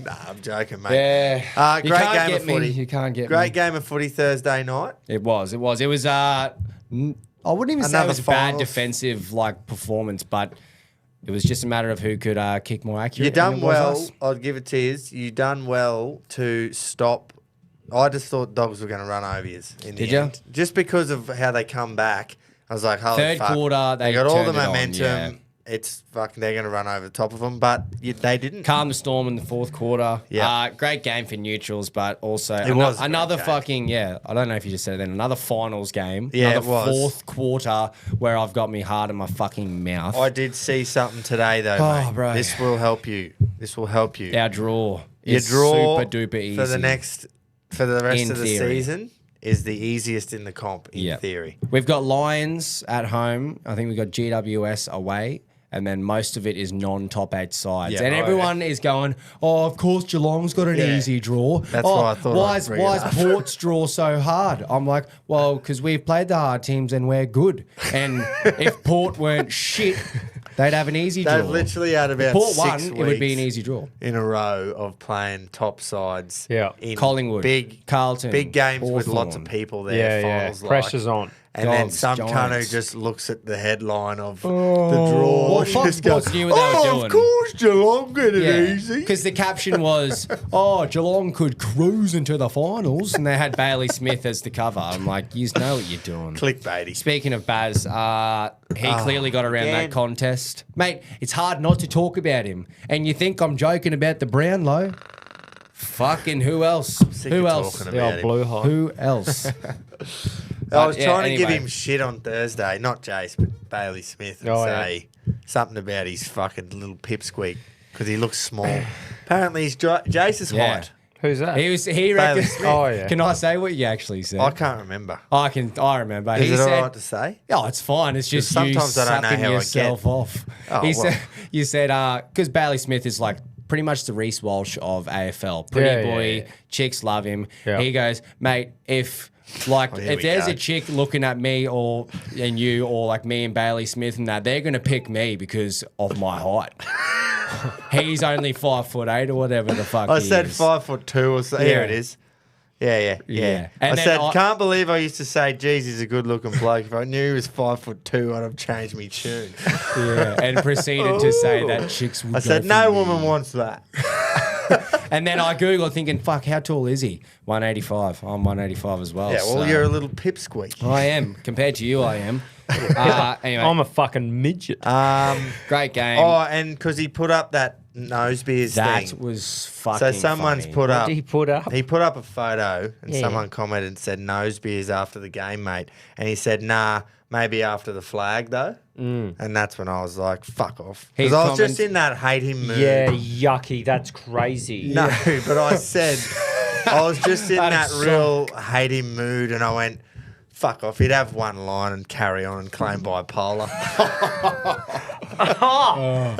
Nah, I'm joking, mate. Yeah. You Great can't game get of me. footy. You can't get me. Great game of footy Thursday night. It was. I wouldn't even say it Another was a bad finals. defensive performance, but it was just a matter of who could kick more accurate. You done and it was well. us. I'd give it to you. You done well to stop. I just thought Dogs were going to run over you in the Did ya? end. Just because of how they come back. I was like, holy Third fuck. quarter, they got all the turned it on, momentum. yeah. It's fucking, they're going to run over the top of them, but they didn't. Calm the storm in the fourth quarter. Yeah. Great game for neutrals, but also It was a great another game. fucking I don't know if you just said it then. Another finals game. Yeah, another it was. fourth quarter where I've got me heart in my fucking mouth. I did see something today, though, Oh, mate. bro. This will help you. This will help you. Our draw. Your is draw super duper easy for the rest In of the theory. season is the easiest in the comp, in theory. We've got Lions at home. I think we've got GWS away. And then most of it is non-top 8 sides. Yeah, and everyone is going, oh, of course Geelong's got an Yeah. easy draw. That's oh, why I thought why I'd is bring it up." Port's draw so hard? I'm like, well, because we've played the hard teams and we're good. And if Port weren't shit, they'd have an easy draw. They've literally had about Port 6 won, weeks it would be an easy draw. in a row of playing top sides. Yeah. In Collingwood, big Carlton, big games with lots of Hawthorn. people there. Yeah, finals like. Pressure's on. And then Dogs, some cunt who Giants. just looks at the headline of the draw. Well, Fox just goes, Sports knew what they were doing. Of course, Geelong get it easy. Because the caption was, oh, Geelong could cruise into the finals. And they had Bailey Smith as the cover. I'm like, you know what you're doing. Clickbaity. Speaking of Baz, he clearly got around again. that contest. Mate, it's hard not to talk about him. And you think I'm joking about the Brownlow? Fucking who else? Sick Who of else? talking The about old him. blue hot. Who else? I was yeah, trying to give anyway. him shit on Thursday, not Jace, but Bailey Smith, and say something about his fucking little pipsqueak because he looks small. Apparently, he's Jace's Yeah. height. Who's that? He reckons. Smith. Oh, yeah. Can I say what you actually said? I can't remember. I remember. Is he it said, all right to say? Oh, it's fine. It's just Sometimes you I don't know sucking how I yourself get- off. Oh, he well. said, you said, because Bailey Smith is like pretty much the Reece Walsh of AFL. Pretty Yeah, boy, yeah, yeah. chicks love him. Yeah. He goes, mate, if Like, here if we there's go. a chick looking at me and you or like me and Bailey Smith and that, they're going to pick me because of my height. He's only 5'8" or whatever the fuck I he said is. 5'2" or so. Yeah. Here it is. Yeah. Yeah. I And then said, I- can't believe I used to say, geez, he's a good looking bloke. If I knew he was 5'2", I'd have changed me tune. Yeah, and proceeded to say that chicks would I go said, for no me. woman wants that. And then I Googled thinking, fuck, how tall is he? 185. I'm 185 as well. Yeah, well, so- you're a little pipsqueak. I am. Compared to you, I am. Anyway, I'm a fucking midget. great game. Oh, and because he put up that nose beers that thing. was fucking So someone's funny. put What up. did he put up? He put up a photo and Yeah. someone commented and said nose beers after the game, mate. And he said, nah, maybe after the flag though. And that's when I was like, fuck off. He Because I was just comments- in that hate him mood. Yeah, yucky. That's crazy. No, but I said, I was just in that That's real hate him mood and I went, fuck off. He'd have one line and carry on and claim bipolar.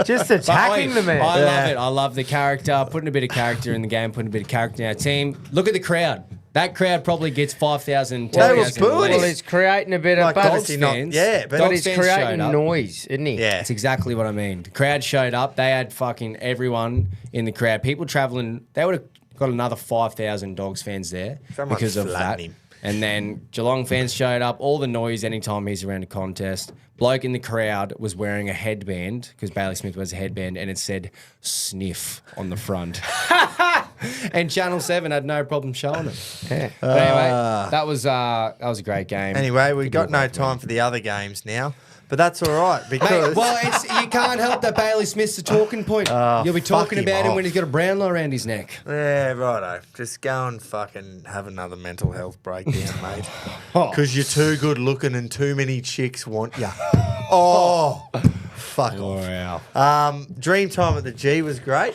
Just attacking the man. I love it. I love the character. Putting a bit of character in the game, putting a bit of character in our team. Look at the crowd. That crowd probably gets 5,000, They were 10,000 booing. Well, less. he's creating a bit of Like, but obviously not. fans. Yeah, but but he's Dogs fans creating showed up. noise, isn't he? yeah. That's exactly what I mean. The crowd showed up. They had fucking everyone in the crowd. People travelling. They would have got another 5,000 Dogs fans there Someone's because of that. flattening him. And then Geelong fans showed up. All the noise anytime he's around a contest. Bloke in the crowd was wearing a headband because Bailey Smith wears a headband, and it said "sniff" on the front. And Channel 7 had no problem showing it. Yeah. But anyway, that was a great game. Anyway, we've Give got it a no whack, time for the other games now. But that's all right Mate, because well, you can't help that Bailey Smith's a talking point. You'll be fuck talking him about him off. when he's got a Brownlow around his neck. yeah, righto. Just go and fucking have another mental health breakdown, mate. Because you're too good looking and too many chicks want you. Oh, fuck off. Wow. Dream time at the G was great.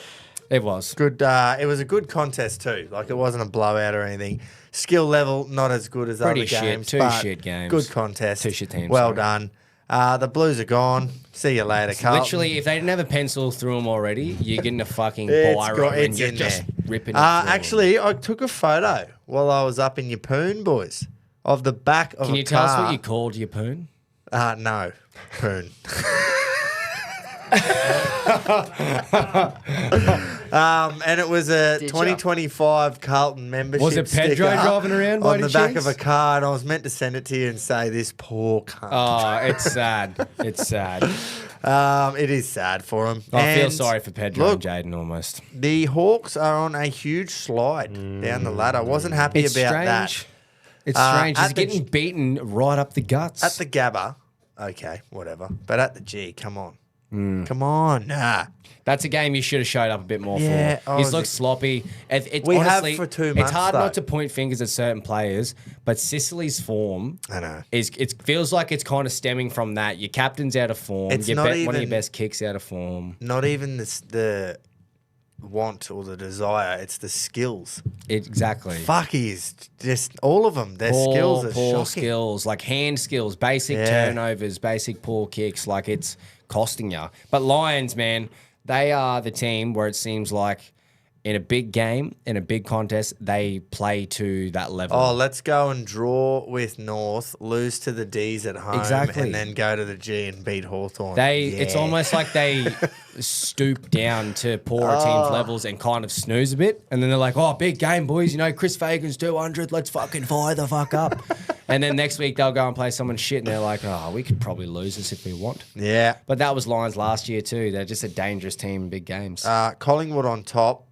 It was. Good. It was a good contest too. Like it wasn't a blowout or anything. Skill level not as good as Pretty other shit. games. Two but shit games. Good contest. Two shit teams, Well sorry. done. The Blues are gone. See you later, Carl. Literally, if they didn't have a pencil through them already, you're getting a fucking It's biro got- and it's you're in just there. ripping it through 'em. Actually, I took a photo while I was up in Yapoon, boys, of the back of Can a you tell us car. what you called your poon? No, Poon. And it was a 2025 Carlton membership. Was it Pedro sticker driving around by on the any back chance? of a car? And I was meant to send it to you and say, "This poor cunt." Oh, it's sad. It's sad. It is sad for him. I feel And sorry for Pedro look, and Jaden almost. The Hawks are on a huge slide down the ladder. Wasn't happy It's about strange. that. It's strange. He's at the getting beaten right up the guts. At the Gabba, okay, whatever. But at the G, come on. Come on. Nah. That's a game you should have showed up a bit more Yeah, for. I He's was- looked sloppy. It's We have honestly, for 2 It's months, hard though. not to point fingers at certain players, but Sicily's form I know. it feels like it's kind of stemming from that. Your captain's out of form. It's Your not one of your even- best kicks out of form. Not even the want or the desire, it's the skills. Exactly. Fuck, he's just all of them. Their skills are poor shocking. skills, like hand skills, basic Yeah. turnovers, basic poor kicks. Like it's costing you. But Lions, man, they are the team where it seems like in a big game, in a big contest, they play to that level. Oh, let's go and draw with North, lose to the D's at home, Exactly. and then go to the G and beat Hawthorn. It's almost like they stoop down to poorer teams' levels and kind of snooze a bit. And then they're like, oh, big game, boys. You know, Chris Fagan's 200. Let's fucking fire the fuck up. And then next week they'll go and play someone shit and they're like, oh, we could probably lose this if we want. Yeah. But that was Lions last year too. They're just a dangerous team in big games. Collingwood on top.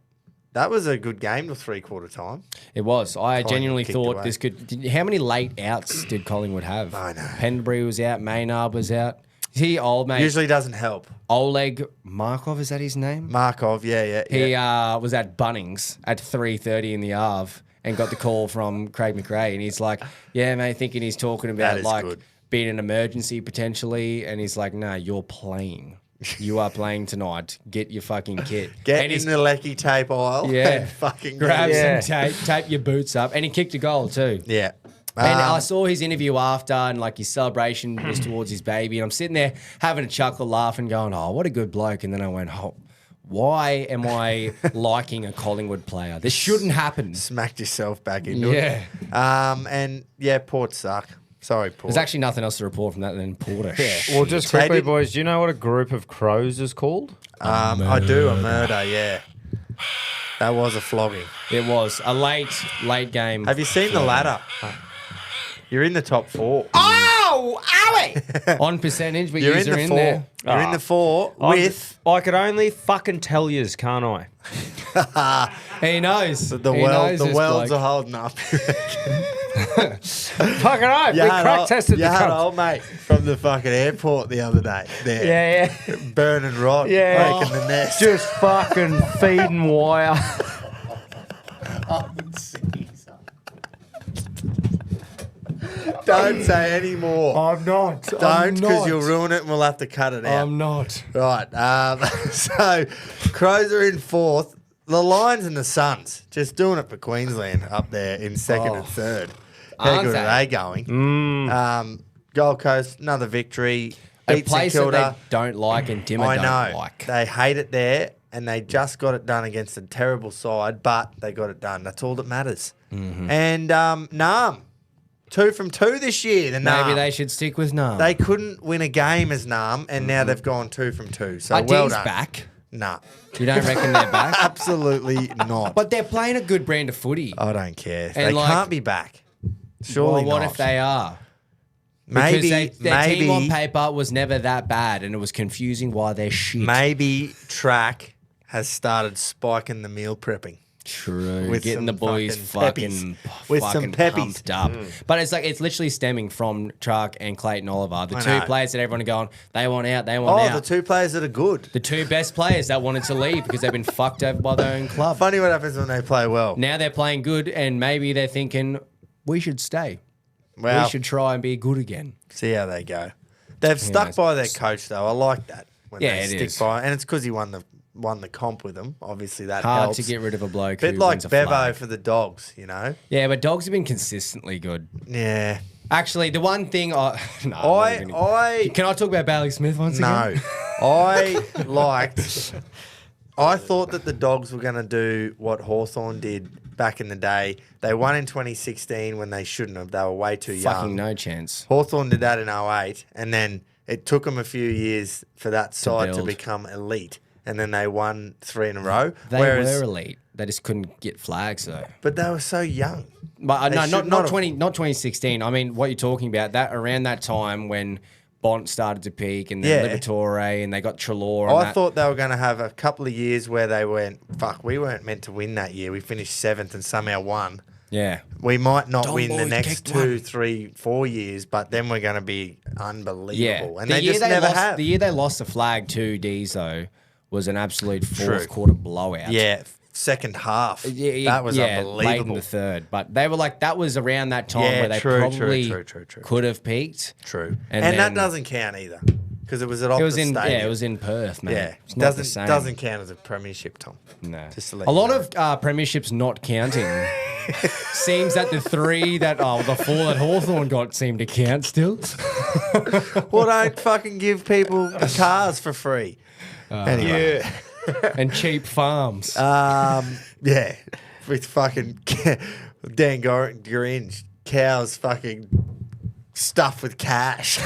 That was a good game to three-quarter time. It was. I genuinely kicked thought away. this could... How many late outs did Collingwood have? I know. Pendlebury was out. Maynard was out. He old mate. Usually doesn't help. Oleg Markov, is that his name? Markov, yeah. He was at Bunnings at 3:30 in the Arv and got the call from Craig McRae, and he's like, "Yeah, mate," thinking he's talking That about is like good. being an emergency potentially, and he's like, "No, you're playing. You are playing tonight. Get your fucking kit. Get and in the lecky tape aisle yeah, and fucking grab Yeah. some tape, tape your boots up, and he kicked a goal too." Yeah. And I saw his interview after, and like his celebration was towards his baby. And I'm sitting there having a chuckle, laughing, going, "Oh, what a good bloke." And then I went, "Oh, why am I liking a Collingwood player? This shouldn't happen. Smacked yourself back into it. And yeah, Port suck. Sorry, Port. There's actually nothing else to report from that than Porter. Yeah. Well, just They quickly, didn't- boys, do you know what a group of crows is called? I do, a murder, yeah. That was a flogging. It was a late game. Have you seen the ladder? You're in the top 4. Oh, owie! On percentage, but You're you're in the in 4. there. You're in the 4 with... I could only fucking tell yous, can't I? He knows. The He world, knows the this worlds bloke. are holding up. Fucking oath. We crack tested the you had cunts. old mate from the fucking airport the other day. There. Yeah. Burning rod. Yeah. Making the nest. Just fucking feeding wire. Don't say any more. I'm not. Don't, because you'll ruin it and we'll have to cut it out. I'm not. Right. So, Crows are in 4th. The Lions and the Suns just doing it for Queensland up there in 2nd and 3rd. How Aren't good they? are they going? Gold Coast, another victory. A Beat St place that Kilda. they don't like and Dimmer I don't know. like. They hate it there, and they just got it done against a terrible side, but they got it done. That's all that matters. Mm-hmm. And Nam, 2 from 2 this year. The Nam. Maybe they should stick with Nam. They couldn't win a game as Nam, and now they've gone 2 from 2. So Are well D's done. back? Nah, You don't reckon they're back? absolutely not. But they're playing a good brand of footy. I don't care. And They like- can't be back. Surely well, what not. if they are? Maybe, Because their team on maybe, paper was never that bad, and it was confusing why they're shit. maybe track has started spiking the meal prepping. True. With Getting some the boys fucking fucking, peppies. With some fucking peppies. pumped up. But it's literally stemming from Truck and Clayton Oliver, the I two know. players that everyone are going, they want out, they want Oh, out. the 2 players that are good. The two best players that wanted to leave because they've been fucked over by their own club. Funny what happens when they play well. Now they're playing good, and maybe they're thinking, we should stay. Well, We should try and be good again. see how they go. They've stuck knows? by their coach though. I like that when Yeah, they it stick is. by, and it's because he won the comp with them. Obviously, that Hard helps. to get rid of a bloke Bit who like wins a Bevo flag. for the Dogs, you know. Yeah, but Dogs have been consistently good. Yeah. Actually, the one thing no, I'm not gonna- I Can I talk about Bailey Smith once again? no. I thought that the Dogs were going to do what Hawthorn did back in the day. They won in 2016 when they shouldn't have. They were way too Fucking young. no chance. Hawthorn did that in 08, and then it took them a few years for that side to build. become elite. And then they won 3 in a row. They whereas, were elite. They just couldn't get flags though. but they were so young. But They no, should not not have- 2016. I mean, what you're talking about that around that time when Bont started to peak and then Yeah. Liberatore and they got Treloar. And I that. thought they were going to have a couple of years where they went, fuck, we weren't meant to win that year. We finished 7th and somehow won. Yeah. We might not Don win the Lloyd next kicked 2, one. 3, 4 years, but then we're going to be Yeah. unbelievable. And The they year just never lost, have. The year they lost the flag to D's though was an absolute fourth True. quarter blowout. Yeah, second half. Yeah, that was late in unbelievable. the third. But they were like, that was around that time Yeah, where they true, probably true. could have peaked. True. And And, that then- doesn't count either because it was at Optus It was in Stadium. it was in Perth, man. Yeah, It's not the doesn't same. doesn't count as a premiership, Tom. No. Just to let A you lot know. of premierships not counting. Seems that the 4 that Hawthorn got seem to count still. Well, don't fucking give people cars for free. Anyway, And cheap farms. yeah, with fucking Dan Grinch, cows fucking stuffed with cash.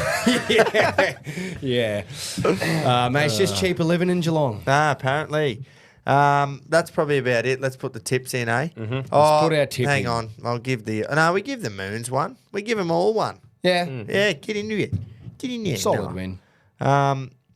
Yeah. Mate, it's just cheaper living in Geelong. Nah, apparently. That's probably about it. Let's put the tips in, eh? Mm-hmm. Let's put our tip hang in. on. I'll give the... No, we give the Moons one. We give them all one. Yeah. Yeah, get into it. Get in there. Solid No. win.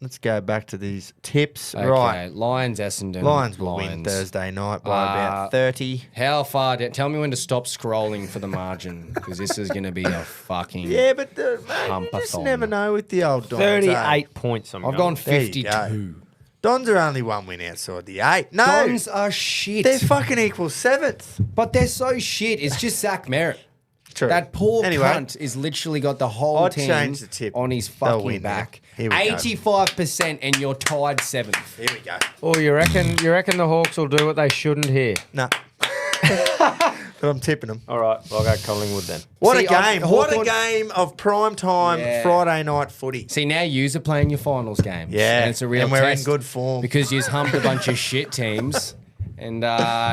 Let's go back to these tips. Okay. Right. Lions, Essendon. Lions will win Lions. Thursday night by about 30. How far down? Tell me when to stop scrolling for the margin because this is going to be a fucking. Yeah, but mate, you just Humpathon. never know with the old Dons. 38 points. I've gone There you 52. go. Dons are only one win outside the 8. No, Dons are shit. they're fucking equal 7th. But they're so shit. It's just Zach Merritt. True. That poor Anyway. cunt is literally got the whole I'd team change the tip. on his They'll fucking win back. now. Here we go. 85% and you're tied 7th. Here we go. Oh, you reckon the Hawks will do what they shouldn't here? No. but I'm tipping them. All right, well, I'll go Collingwood then. What See, a game! What a Hawthorn- game of prime time Yeah. Friday night footy. See, now yous are playing your finals games. Yeah, and it's a real and we're in test good form. because you've humped a bunch of shit teams and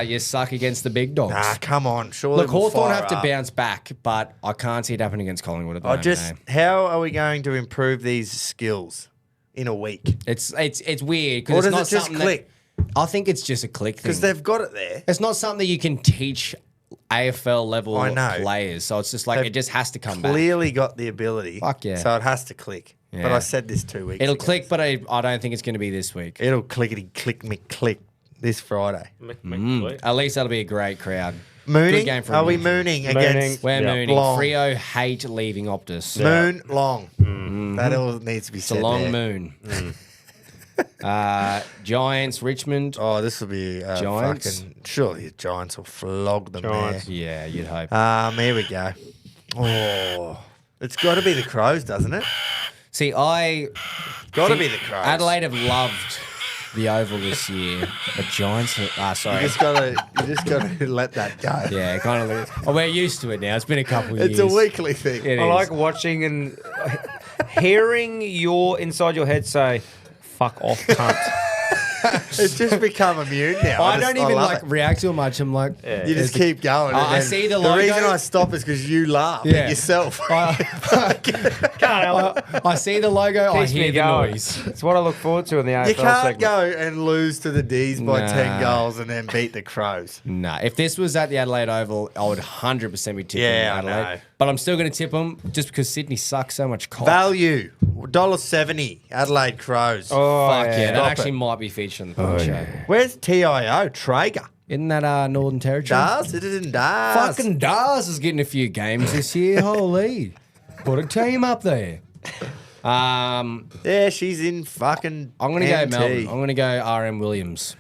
you suck against the big dogs. Nah, come on. Surely Look, we'll Hawthorn fire have to up. bounce back, but I can't see it happening against Collingwood at the moment. How are we going to improve these skills in a week? It's weird Or because it's does not it just something click? I think it's just a click thing. Because they've got it there. It's not something that you can teach AFL level I know. players. So it's just like They've it just has to come back. Clearly got the ability. Fuck yeah. So it has to click. But Yeah. I said this 2 weeks It'll ago. click, but I don't think it's going to be this week. It'll clickety click me click this Friday. At least that'll be a great crowd. Mooning? Good game for Are we Mooning. mooning against We're Yeah. mooning. Long. Freo hate leaving Optus. Moon long? That all needs to be It's said a long there. moon. Giants, Richmond. Oh, this will be Giants? fucking... Surely the Giants will flog them Giants. Yeah, you'd hope. there. Here we go. Oh, it's got to be the Crows, doesn't it? See, I Got to think be the Crows. Adelaide have loved the Oval this year, but Giants. Sorry. You just got to let that go. Yeah, kind of. Oh, we're used to it now. It's been a couple of It's years. a weekly thing. It I is. like watching and hearing inside your head say, "Fuck off, cunt." It's just become immune now. I don't even love like it. react to it much. I'm like, You just keep going. I and then see the The logo. reason I stop is because you laugh Yeah. at yourself. Can't help it. I see the logo. I Keeps me hear the going. noise. It's what I look forward to in the AFL You can't segment. go and lose to the D's by Nah. 10 goals and then beat the Crows. Nah, if this was at the Adelaide Oval, I would 100% be tipping Yeah, I Adelaide. know. But I'm still going to tip them just because Sydney sucks so much cock. Value, $1.70, Adelaide Crows. Oh, fuck yeah. That Stop actually it. might be featured on the pod show. Where's TIO? Traeger. Isn't that Northern Territory? Dars? It isn't Dars. Fucking Dars is getting a few games this year. Holy. Put a team up there. Yeah, she's in fucking I'm going to go MT. Melbourne. I'm going to go RM Williams.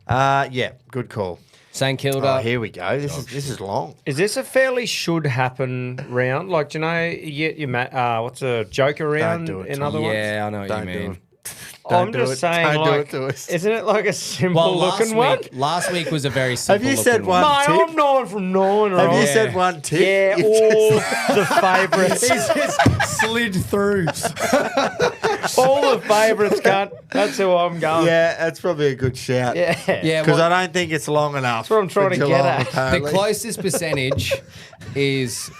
Yeah, good call. St Kilda. Oh, here we go. This is long. Is this a fairly should happen round? Like, do you know, you get your what's a Joker round do it, in Tom. other ones? Yeah, I know what Don't you do mean. it. I'm do just it. saying, Don't do like, it to us. isn't it like a simple Well, looking one? last week was a very simple you said looking one? No, tip? I'm 9 from 9, right? Have you Yeah. said one tip? Yeah, You've all just- the favourites. He's just slid through. all the favourites, cunt. That's who I'm going. Yeah, that's probably a good shout. Yeah. Yeah, Because well, I don't think it's long enough. That's what I'm trying for to get Geelong, at. the apparently. closest percentage is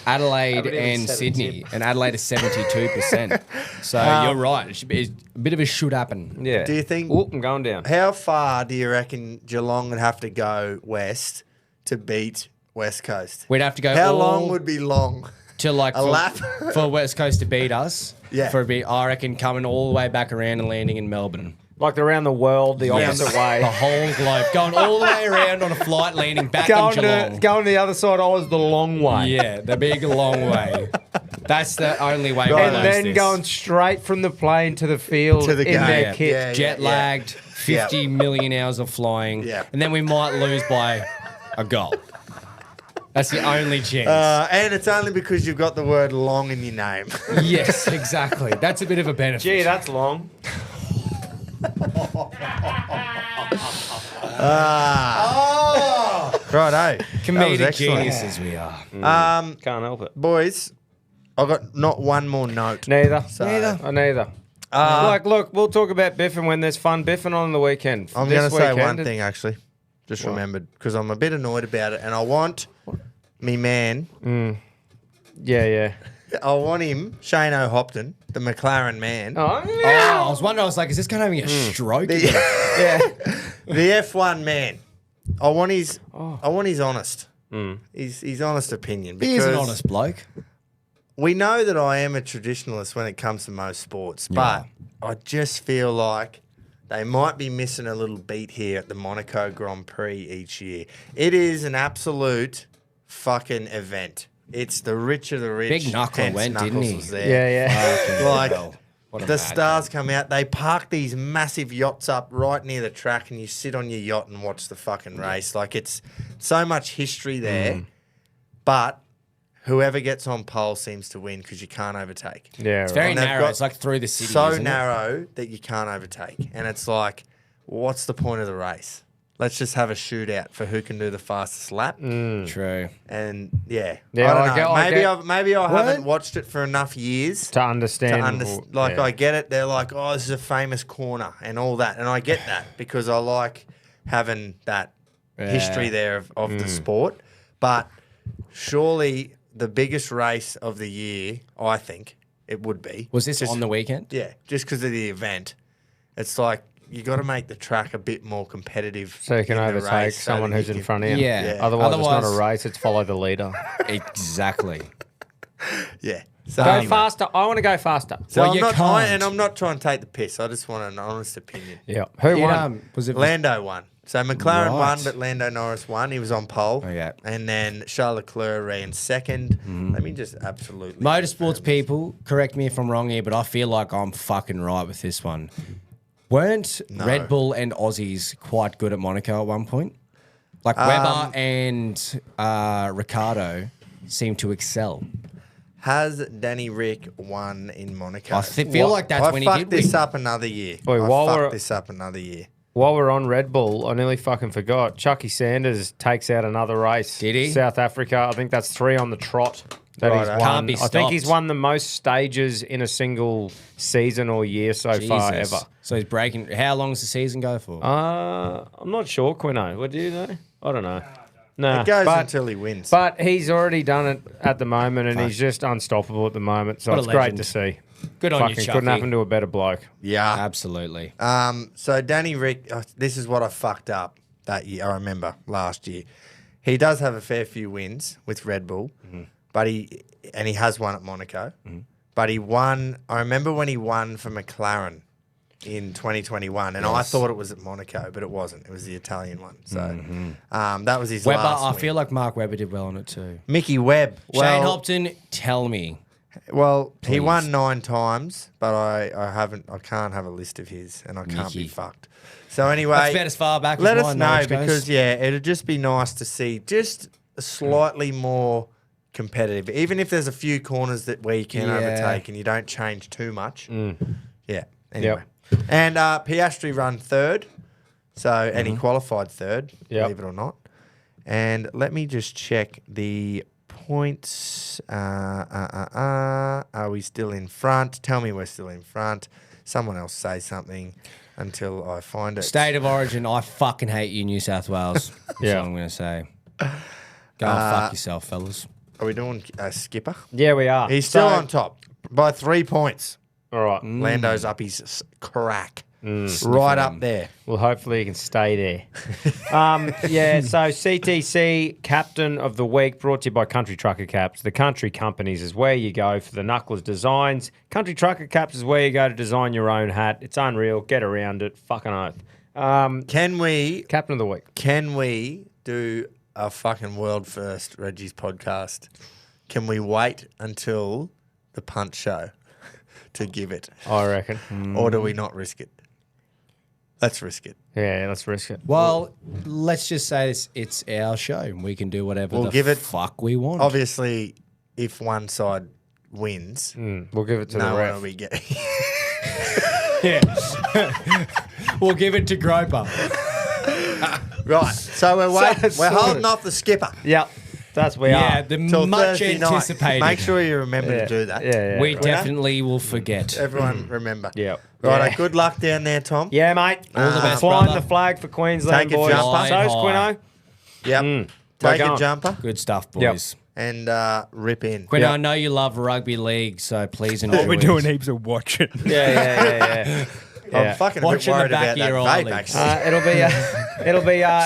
Adelaide Haven't even and said a Sydney, and Adelaide is 72%. So you're right. It should be a bit of a should happen. Yeah. Do you think- Oop, I'm going down. How far do you reckon Geelong would have to go west to beat West Coast? We'd have to go How all long would be long? to like a lap? for West Coast to beat us. Yeah. For a bit, I reckon coming all the way back around and landing in Melbourne. Like around the world, the opposite way. The whole globe. Going all the way around on a flight, landing back in Geelong. Going to the other side, I was the long way. Yeah, the big long way. That's the only way we Right. And lose then this. going straight from the plane to the field To the in game. their Yeah. kit. Yeah. jet lagged, 50 million hours of flying, Yeah. and then we might lose by a goal. That's the only chance. And it's only because you've got the word long in your name. Yes, exactly. That's a bit of a benefit. Gee, that's long. Righto. Comedic geniuses we are. Can't help it. Boys, I've got not one more note. Neither. So- Neither. Like, look, we'll talk about biffing when there's fun biffing on the weekend. I'm This going to say one weekend, thing, actually. Just remembered, because I'm a bit annoyed about it, and I want me man. Yeah. I want him, Shane O'Hopton, the McLaren man. Oh, Oh, yeah. I was wondering, I was like, is this guy having a stroke? The, the F1 man. I want his honest. His honest opinion. He is an because honest bloke. We know that I am a traditionalist when it comes to most sports, but I just feel like they might be missing a little beat here at the Monaco Grand Prix each year. It is an absolute fucking event. It's the rich of the rich. Big Knuckle hence went, didn't Knuckles he? was there. Yeah. Like, What a the mad stars come out, they park these massive yachts up right near the track, and you sit on your yacht and watch the fucking race. Like, it's so much history there, but whoever gets on pole seems to win because you can't overtake. Yeah, It's very And they've narrow. got It's like through the city. So isn't it? narrow that you can't overtake. And it's like, what's the point of the race? let's just have a shootout for who can do the fastest lap. True. And yeah, Yeah, I don't know. I Maybe I haven't watched it for enough years to understand. I get it. They're like, oh, this is a famous corner and all that, and I get that because I like having that history there of the sport. But surely the biggest race of the year, I think it would be. Was this on the weekend? Yeah, just because of the event. It's like you got to make the track a bit more competitive. So you can in the overtake race so someone that who's you in can- front of you. Yeah. Otherwise, it's not a Otherwise- race. It's follow the leader. Exactly. Yeah. So Go anyway. faster. I want to go faster. So Well, I'm you not, can't. I'm not trying to take the piss. I just want an honest opinion. Yeah. Who Did, won? was it Lando won. So McLaren won, Right. but Lando Norris won. He was on pole. Oh, yeah. And then Charles Leclerc ran second. Let me just absolutely... Motorsports people, correct me if I'm wrong here, but I feel like I'm fucking right with this one. Weren't Red Bull and Aussies quite good at Monaco at one point? Like Webber and Ricciardo seem to excel. Has Danny Rick won in Monaco? I feel like that's when he fucked did this win. up another year. Wait, I while fucked we're- this up another year. While we're on Red Bull, I nearly fucking forgot. Chucky Sanders takes out another race. Did he? South Africa. I think that's 3 on the trot that he's Righto. won. Can't be I think he's stopped. won the most stages in a single season or year so far Jesus. ever. So he's breaking. How long does the season go for? I'm not sure, Quino. What do you know? I don't know. Nah, It goes but, until he wins. But he's already done it at the moment, and he's just unstoppable at the moment. So What a it's great legend. to see. Good on you, Fucking Chucky. couldn't happen to a better bloke. yeah. Absolutely. So Danny Rick, this is what I fucked up that year. I remember last year. He does have a fair few wins with Red Bull, but he has won at Monaco. But he won. I remember when he won for McLaren in 2021, and I thought it was at Monaco, but it wasn't. It was the Italian one. So that was his Webber, last I win. feel like Mark Webber did well on it too. Mickey Webb. Shane Well, Hopton, tell me. well, he Please. won 9 times, but I can't have a list of his, and I can't be Mickey. fucked. So anyway, That's about as far back as let us mine, know Norwich goes. because it'd just be nice to see just slightly more competitive, even if there's a few corners that where you can Yeah. overtake and you don't change too much. Yeah. Anyway, and Piastri run third, and he qualified third, Yep. believe it or not. And let me just check the points. Are we still in front? Tell me we're still in front. Someone else say something until I find it. State of origin, I fucking hate you, New South Wales. That's Yeah. all I'm going to say. Go and fuck yourself, fellas. Are we doing Skipper? Yeah, we are. He's still So- on top by 3 points. All right. Lando's up his crack. Right up there. Well, hopefully he can stay there. So CTC Captain of the Week brought to you by Country Trucker Caps. The Country Companies is where you go for the Knucklers designs. Country Trucker Caps is where you go to design your own hat. It's unreal. Get around it. Fucking oath. Can we Captain of the Week. do a fucking world first Reggies podcast? Can we wait until the punch show to give it? I reckon. Or do we not risk it? Let's risk it. Yeah, let's risk it. Well, let's just say it's our show. We can do whatever We'll the give it- fuck we want. Obviously, if one side wins, We'll give it to no the one ref. will be getting. We'll give it to Groper. Right. So we're waiting. We're sorted. holding off the skipper Yep. That's we Yeah, are. the till much Thursday night. anticipated. Make sure you remember Yeah. to do that. Yeah. we definitely will forget. Everyone remember. Yeah. Right. Yeah. Good luck down there, Tom. Yeah, mate. All the best, Flying brother. the flag for Queensland, Take a boys. jumper. So's Flying Quino. Yep. We're Take a going. jumper Good stuff, boys. and rip in. Quinn, Yep. I know you love rugby league, so please enjoy What we're it. doing heaps of watching. Yeah. I'm fucking a bit Watching the worried back about of your that vape, eyelids. actually.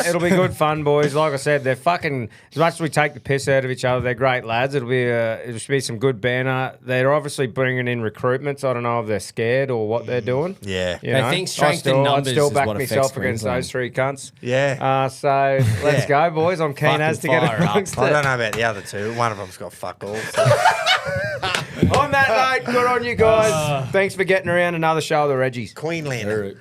It'll be good fun, boys. Like I said, they're fucking. As much as we take the piss out of each other, they're great lads. It should be some good banner. They're obviously bringing in recruitments. I don't know if they're scared or what they're doing. Yeah. You They know? think strength in I'd numbers still is back what affects myself against Queensland. those 3 cunts. Yeah. So let's go, boys. I'm keen Fucking as to get fire up. amongst I it. don't know about the other two. One of them's got fuck all. So. On that note, good on you guys. Thanks for getting around another show of the Reggies. Queenslander.